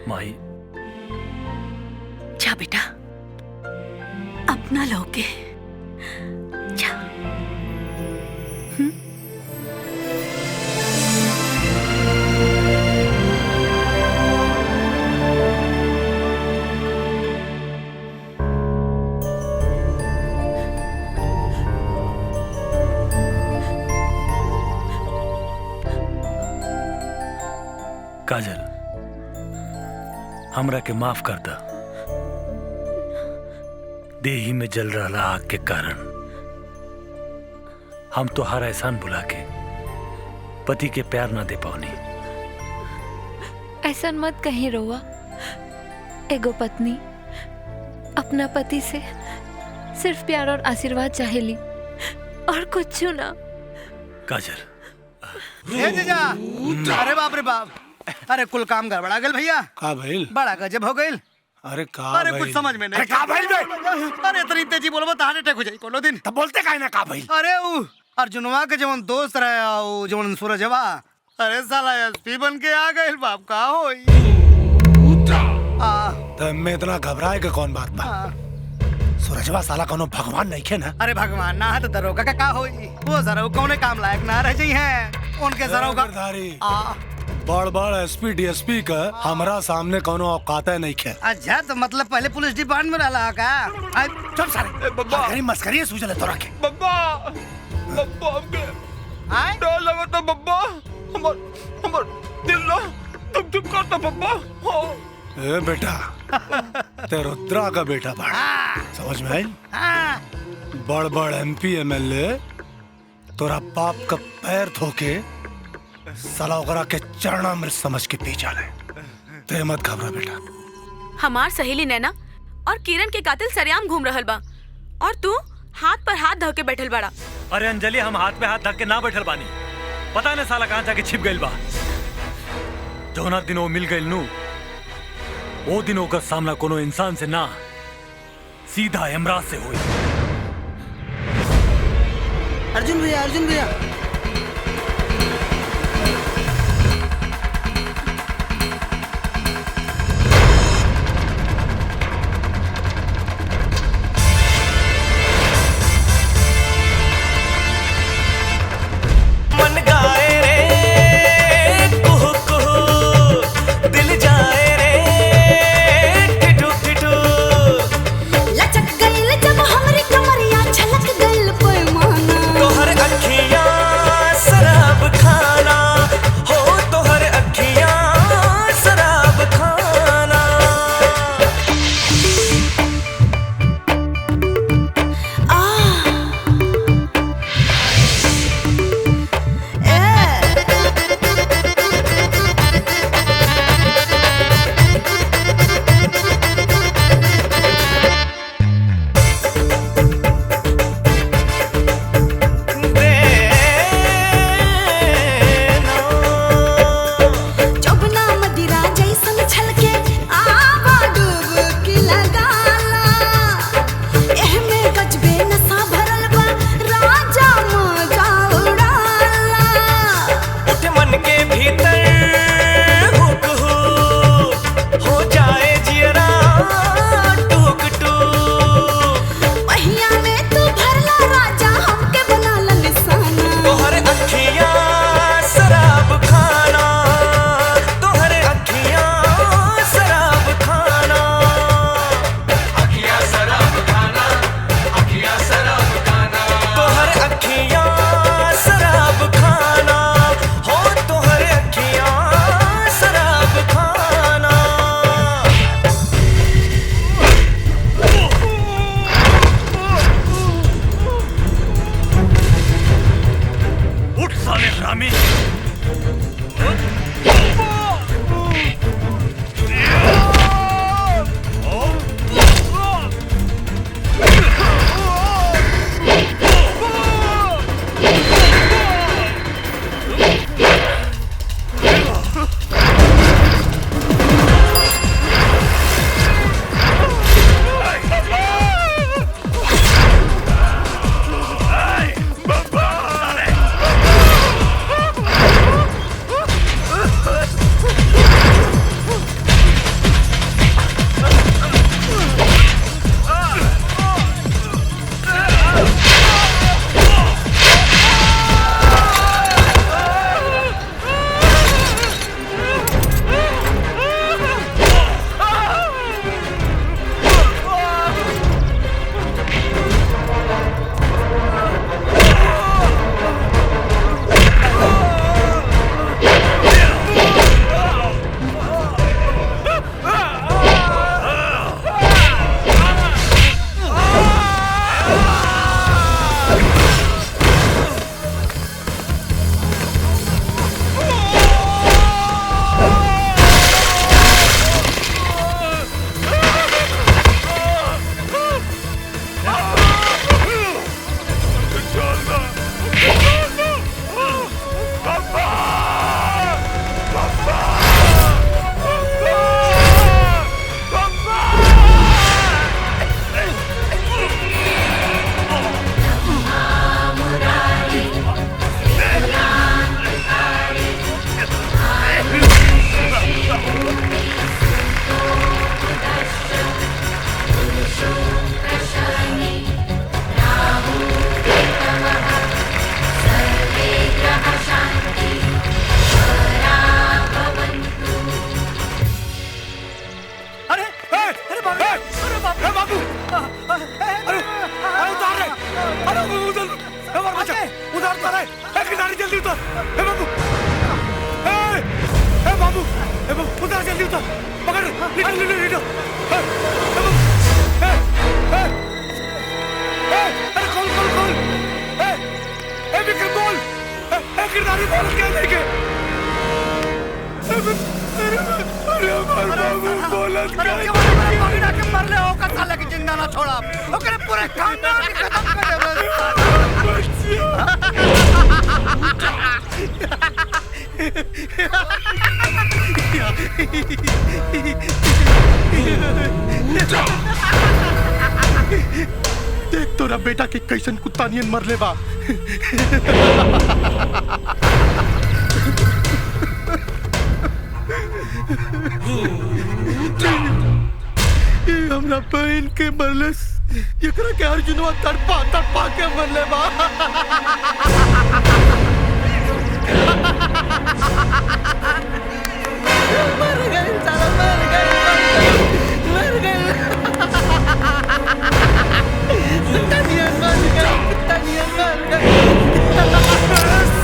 माई जा बेटा, अपना लौके जा। काजल, हमरा के माफ कर दा। देही में जल रहा आग के कारण हम तो हर एहसान भुला के पति के प्यार ना दे पाओनी। ऐसा मत कहीं रोआ। एगो पत्नी अपना पति से सिर्फ प्यार और आशीर्वाद चाहेली, और कुछ ना। काजल ए जीजा, अरे बाप रे बाप, अरे कुल काम गड़बड़ा गल भैया। का भइल? बड़ा गजब हो गइल। अरे का अरे भइल? कुछ समझ में नहीं। अरे का भइल बे? अरे इतनी तेजी बोलबो तो हार्ट अटैक हो जाई कोनो दिन। तब बोलते काहे ना का भइल? अरे ऊ अर्जुनवा के जवन दोस्त रहे वो जवन सूरजवा, अरे साला एसपी बन के आ गए बाप का होई। तो मैं इतना घबराए के कौन बात बा? सूरजवा साला कोनो भगवान नहीं खे ना? अरे भगवान ना है तो दरोगा का होई? वो जरा कौन काम लायक ना रह जाई हैं उनके जरा बड़ बड़ एसपी डीएसपी का हमरा सामने कोनो औकात नहीं खे। अच्छा तो मतलब पहले पुलिस डिपार्टमेंट में रहला का? चल सारे बब्बा कहीं मस्करी सूझले तोरा के। बब्बा बब्बा हमके डर लगा था बब्बा, हमर दिल ना तुम चुप करता बब्बा। ए बेटा ते रुद्रा का बेटा बड़ा समझ में आई? बड़ बड़ एमपी एमएलए तोरा बाप का पैर धोके साला ओकरा के चरणामृत समझ के पी जाले। ते मत घबरा बेटा। हमार सहेली नैना और किरण के कातिल सरेआम घूम रहल बा और तू हाथ पर हाथ धो के बैठल बड़ा। अरे अंजलि हम हाथ पे हाथ धक के ना बैठल बानी, पता नहीं साला कहाँ जाके छिप गइल बा। जौना दिन वो मिल गइल नु वो दिन ओकर सामना कोनो इंसान से ना सीधा यमराज से हुई। अर्जुन भैया जल्दी उतर, पकड़, निकल। अरे खोल। विक्रम बोल, किरदारी बोल क्या देखे? अरे बाबू बोला मर ले हो साला की जिंदा ना छोड़ा, ओकरे पूरे खानदान के खत्म कर देख तोरा बेटा के कैसन कुत्ता नियन मर ले बा। हमरा बहन के मरलस, एकरा के अर्जुनवा तड़पा के मरले बा। मर गए साला, मर गए।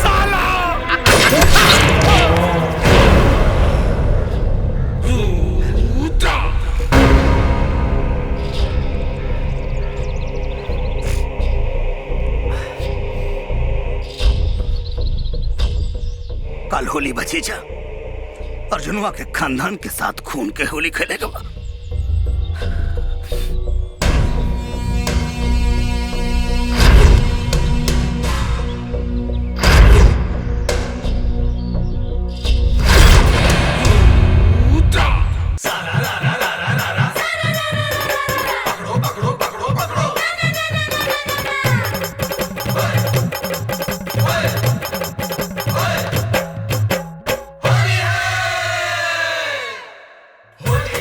साला कल होली भतीजा, अर्जुनवा के खानदान के साथ खून के होली खेलेगा। होली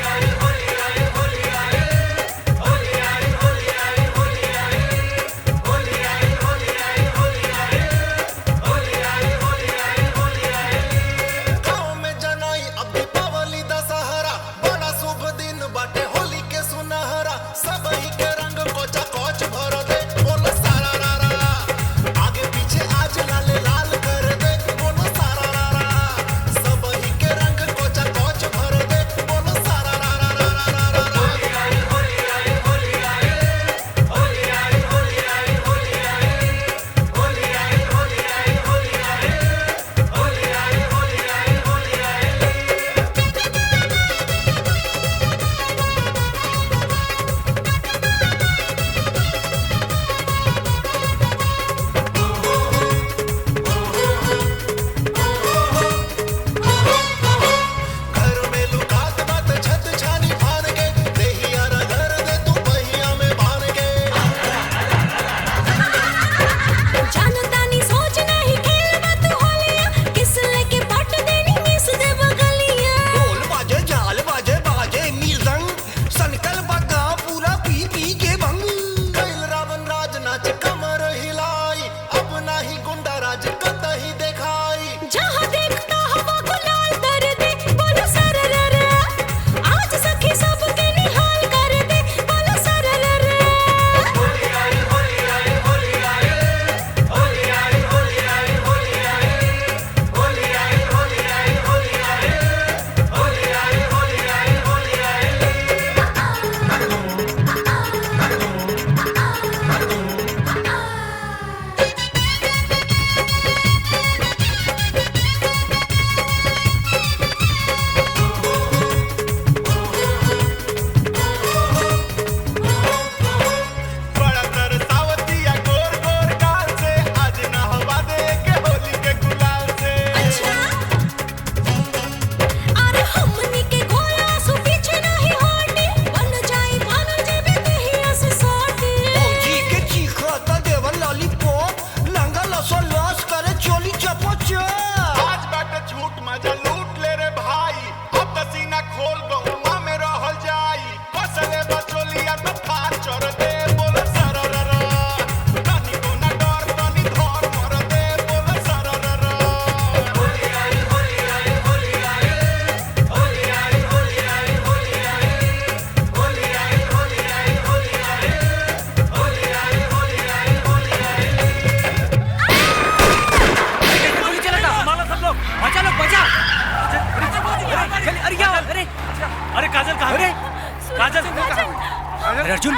अरे अर्जुन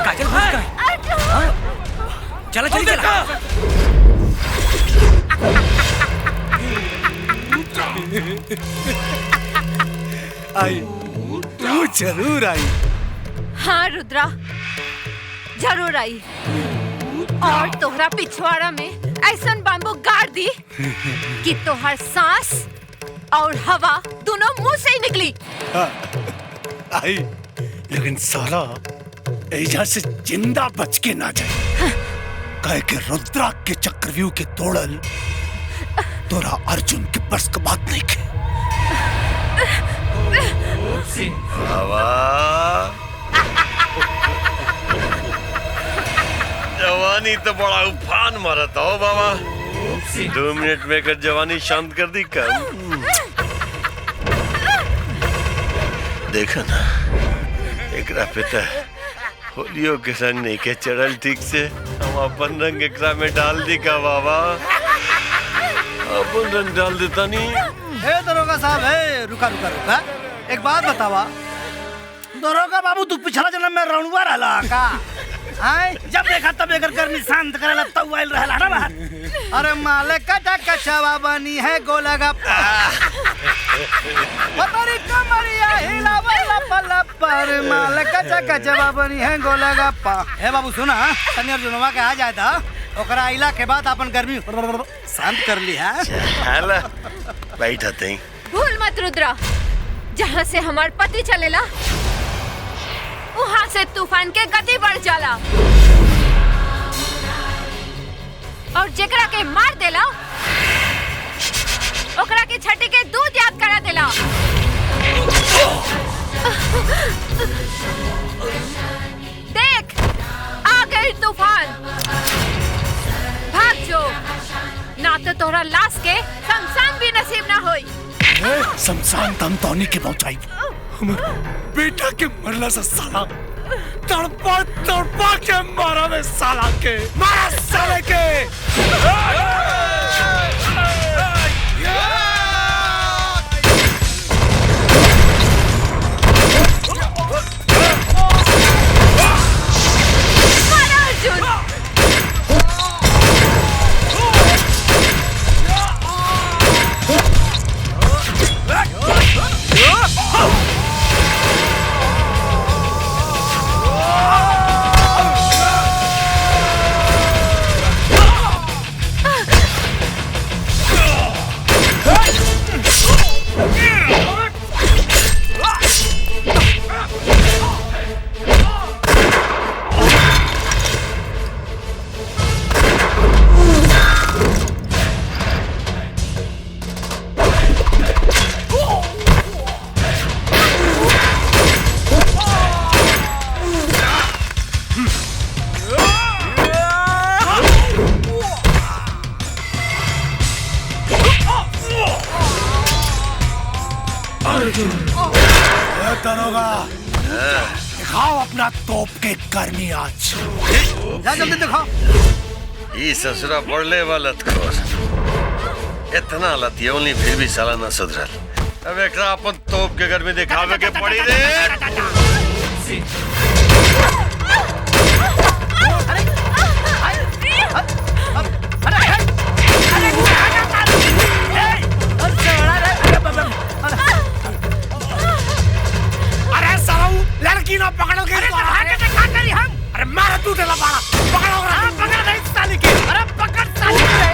काजल भाग गए। चला चल चला। आई तू जरूर आई। हाँ रुद्रा जरूर आई और तोहरा पिछवाड़ा में ऐसा बाम्बू गाड़ दी कि तोहर सांस और हवा दोनों मुंह से ही निकली। आई लेकिन साला एजा से जिंदा बच के ना जाए। कहे के रुद्रा के चक्रव्यूह के तोड़ल तोरा अर्जुन के बस का बात नहीं के। जवानी तो बड़ा उफान मारता हो बाबा। 2 मिनट में कर जवानी शांत कर दी कम। देखा ना एकरा पिता होलियो के संग नहीं के चढ़ल ठीक से। हम अपन रंग एकरा में डाल दी का बाबा। अपन रंग डाल देता नहीं। ए दरोगा साहब है रुका रुका रुका एक बात बतावा। दरोगा बाबू तू पिछला जन्म में रणुआ रहला का? आए जब देखा तब एकर गर्मी शांत करेला तब आइल रहला ना बाहर। अरे मालिक का कचवा बनी है गोलगा पतरी कमरिया हिलावला पलपर मालिक का कचवा बनी है गोलगा पा। ए बाबू सुना तनी अर्जुनवा के आ जाए था ओकरा आइला के बाद अपन गर्मी शांत कर ली है। चला बैठते हैं। भूल मत रुद्रा जहाँ से हमार पति चलेला वहाँ से तूफान के गति बढ़ जाला और जेकरा के मार देला ओकरा के छठी के दूध याद करा देला। देख आ गई तूफान भाग जो ना तो तोहरा लाश के शमशान भी नसीब ना होई। शमशान तम तौनी के पहुंचाई हमर बेटा के मरला से साला तड़पा तड़पा के मारा में साला के मारा साले के। दिखाओ अपना तोप के गर्मी आज। जा जल्दी दिखाओ। ये ससुरा पड़ले वाला खोर इतना लतियोली फिर भी साला न सुधरल। अब एकरा अपन तोप के गर्मी दिखावे के पड़ी रे। अरे साला लड़की ना पकड़ो के हम। अरे मारा तू टेला बाड़ा पकड़ो पकड़ नहीं साली की। अरे पकड़ साली के।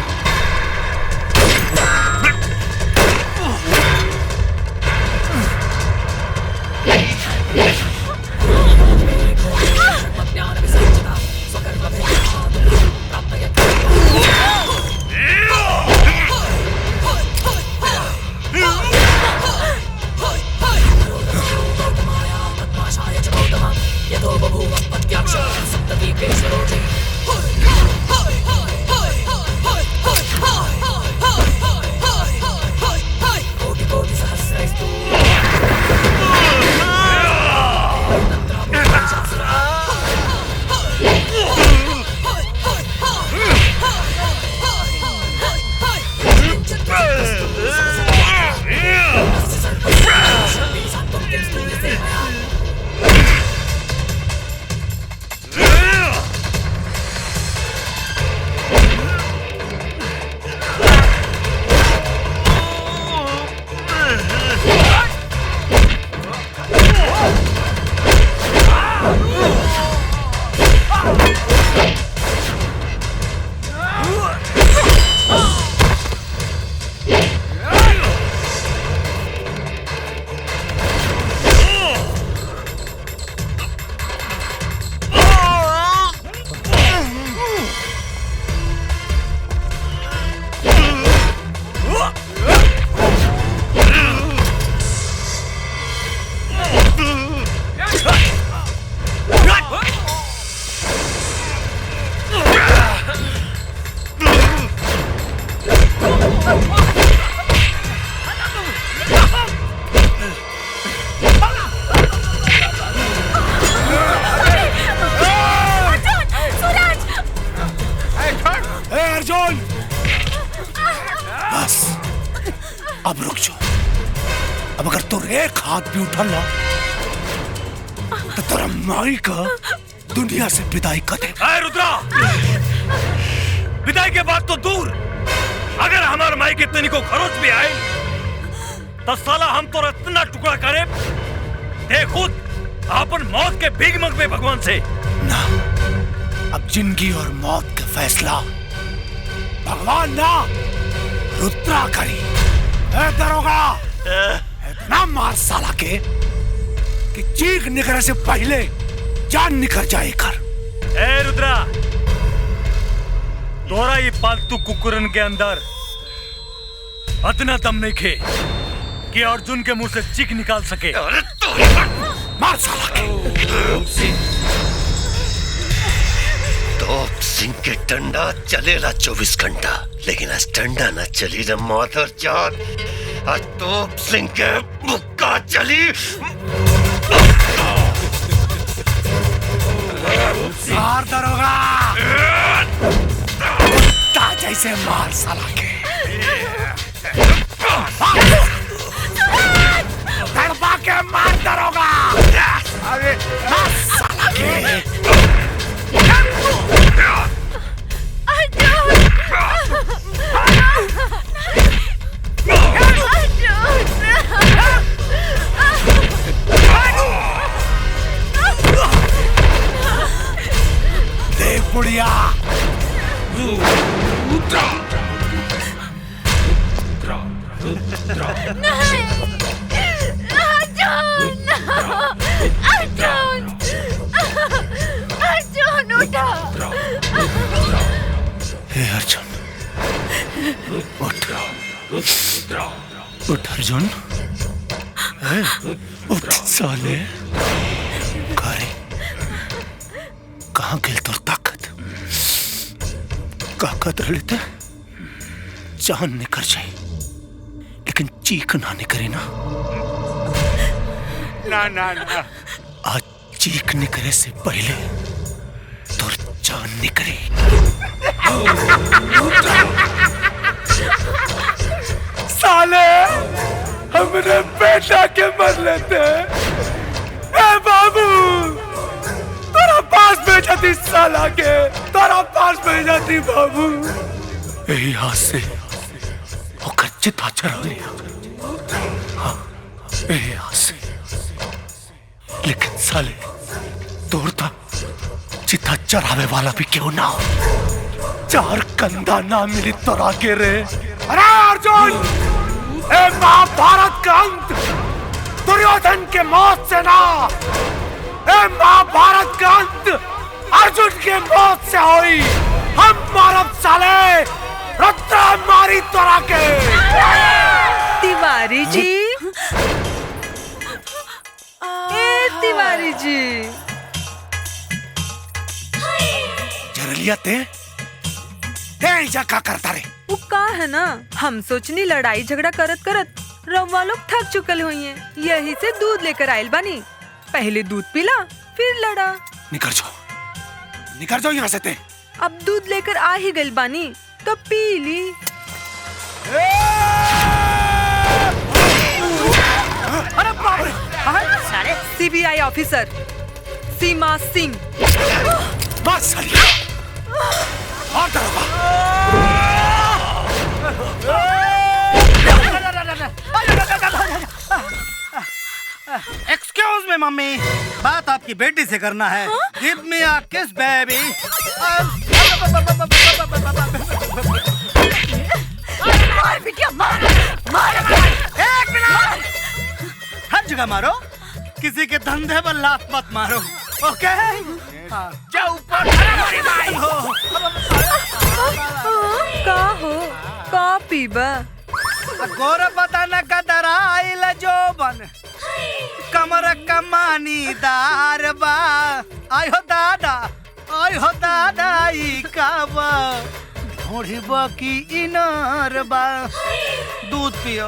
रुक जाओ। अब अगर तुर एक हाथ भी उठा ला तो तेरा माई का दुनिया से विदाई कर दे। रुद्रा, विदाई के बाद तो दूर, अगर हमारे माई के तनी को खरोच भी आए तो साला हम तो इतना टुकड़ा करे दे खुद अपन मौत के भीख मंगवे भगवान से ना। अब जिंदगी और मौत का फैसला भगवान ना रुद्रा करी। दरोगा, इतना मार साला के कि चीख निकलने से पहले जान निकल जाए कर। ए रुद्रा, तोरा ये पालतू कुकुरन के अंदर इतना दम नहीं खे कि अर्जुन के मुंह से चीख निकाल सके। मार साला के। तोप सिंह के डंडा चलेला 24 घंटा, लेकिन आज डंडा न चली रे माधर जान। आज तोप सिंह के मुक्का चली। मार दरोगा, कुत्ता जैसे मार साला के। तड़पा के मार दरोगा। अरे मार साला के। देख बुढ़िया, हे अर्जुन, उठ उठ अर्जुन, उठ साले। कहाँ गिल तोर ताकत रहते जान निकल जाए, लेकिन चीख ना निकले ना। ना आज चीख निकले से पहले तोर जान निकले। साले हमने बेटा के मर लेते। ए बाबू, तेरा पास भेजा थी साला के, तेरा पास भेजा थी बाबू। यही हाथ से होकर चिता चढ़ा लिया। हाँ, यही हाथ से। लेकिन साले तोड़ता चिता चढ़ावे वाला भी क्यों ना हो। चार कंधा ना मिली तो आगे रे। अरे अर्जुन, ए महाभारत का अंत दुर्योधन के मौत से ना, ए महाभारत का अंत अर्जुन के मौत से हुई। हम मारब साले, रुद्रा मारी तोरा के। तिवारी जी, ए तिवारी जी, जरलिया ते क्या करता रे? वो का है ना, हम सोचनी लड़ाई झगड़ा करत करत रवा लोग थक चुकल हुई हैं, यही से दूध लेकर आयल बानी। पहले दूध पिला फिर लड़ा। निकल जाओ यहाँ से ते। अब दूध लेकर आ ही गइल बानी तो पी ली। अरे बाप रे, साले सीबीआई ऑफिसर सीमा सिंह। बस एक्सक्यूज मी मम्मी, बात आपकी बेटी से करना है। गिव मी अ किस बेबी। मार बिटिया, मार। एक मिनट, हर जगह मारो, किसी के धंधे पर लात मत मारो, ओके? जाओ ऊपर। का पीबा? गोर बदन का दराइल जोबन, कमर कमानी दार बा। आय हो दादा ई काबा, ढोढ़ी बाकी इनार बा। दूध पियो।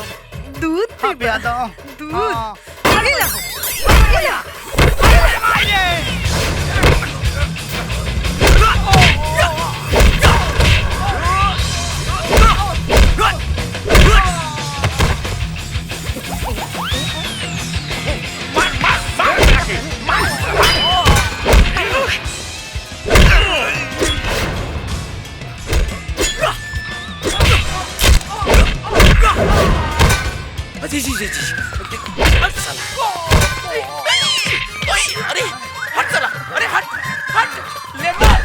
दूध पिया दो। दूध जी जी जी जी अरे हट साला, अरे हट हट ले मार।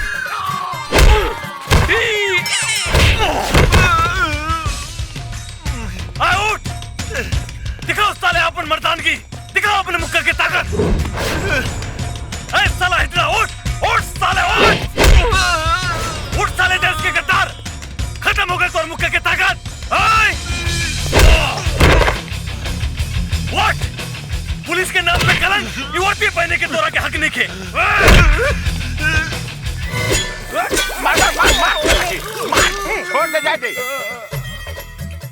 उठ, दिखाओ साले अपन मर्दानगी, दिखाओ अपने मुक्का की ताकत। ऐ साला हिटलर, उठ उठ साले उठ, उठ साले देश के गद्दार, खत्म हो गए तो मुक्का की ताकत। व्हाट? पुलिस के नाम पे कलंक, यूरोपीय पहने के तोरा के हक नहीं खे। छोड़ दे जाते।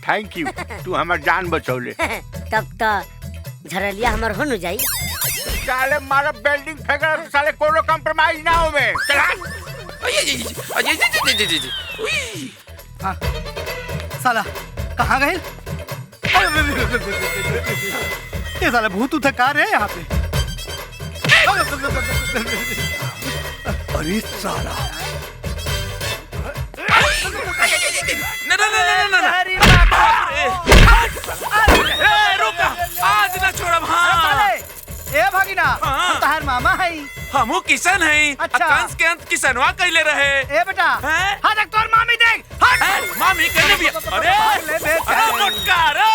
थैंक यू, तू हमार जान बचौले। तब तो झरलिया हमार हो न जाई। साले मारा बिल्डिंग फेंका साले कोनो कंप्रोमाइज ना हो में। चला। हाँ, साला कहाँ गए? ये साला भूत उठा कार है यहाँ पे। अरे साला ना ना ना ना ना रुका, आज ना छोड़ब। हाँ ए भगिना, हम तहार मामा है। हमू किशन है। अच्छा। कंस के अंत किसनवा कैले रहे। ए बेटा, हाँ देख तोर मामी देख। हट मामी कहने भी। अरे अरे मोटका रे।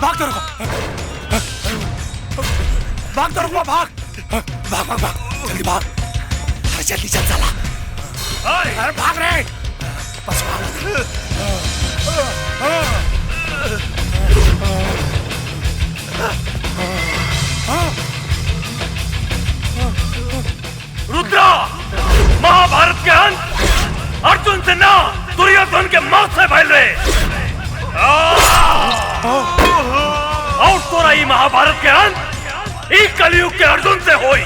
भाग तो रुको, भाग तो रुको, भाग भाग भाग भाग, जल्दी भाग, अरे जल्दी चल साला, अरे भाग रे, बस रुद्रा, महाभारत के अंत अर्जुन से ना दुर्योधन के मौत से फैल रहे और तोरा ही महाभारत के अंत ई कलयुग के अर्जुन से होई।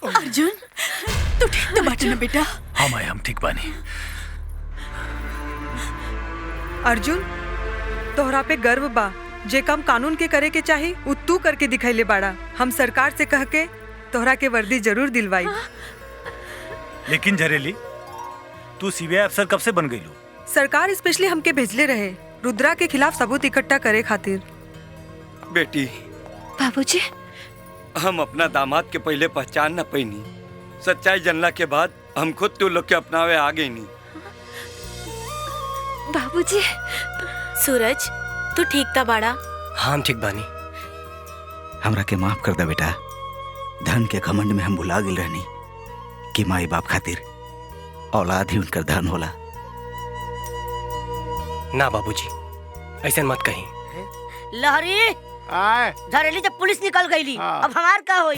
अर्जुन, तू ठीक तो बाटे ना बेटा? हाँ माई, हम ठीक बानी। अर्जुन, तोहरा पे गर्व बा। जे काम कानून के करे के चाही उ तू करके दिखैले बाड़ा। हम सरकार से कह के तोहरा के वर्दी जरूर दिलवाई। लेकिन झरेली, तू सीबीआई अफसर कब से बन गई लो? सरकार स्पेशली हमके भेजले रहे रुद्रा के खिलाफ सबूत इकट्ठा करे खातिर। बेटी, बाबूजी, हम अपना दामाद के पहले पहचान न पैनी। सच्चाई जानला के बाद हम खुद तू लोग के अपनावे आ गई नहीं। बाबूजी। सूरज, तू ठीक था बाड़ा? हाँ, हम ठीक बानी। हमरा के माफ कर दे बेटा। धन के घमंड में हम भुला गिल रहनी कि माई बाप खातिर औलाद ही उनकर धन होला। ना बाबूजी, ऐसा मत कहीं। लहरी, झरेली जब पुलिस निकल गई, अब हमार का होई?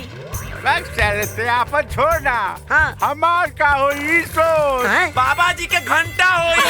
ते आपन छोड़ना। हाँ। हमार का होई सो? बाबा जी के घंटा होई।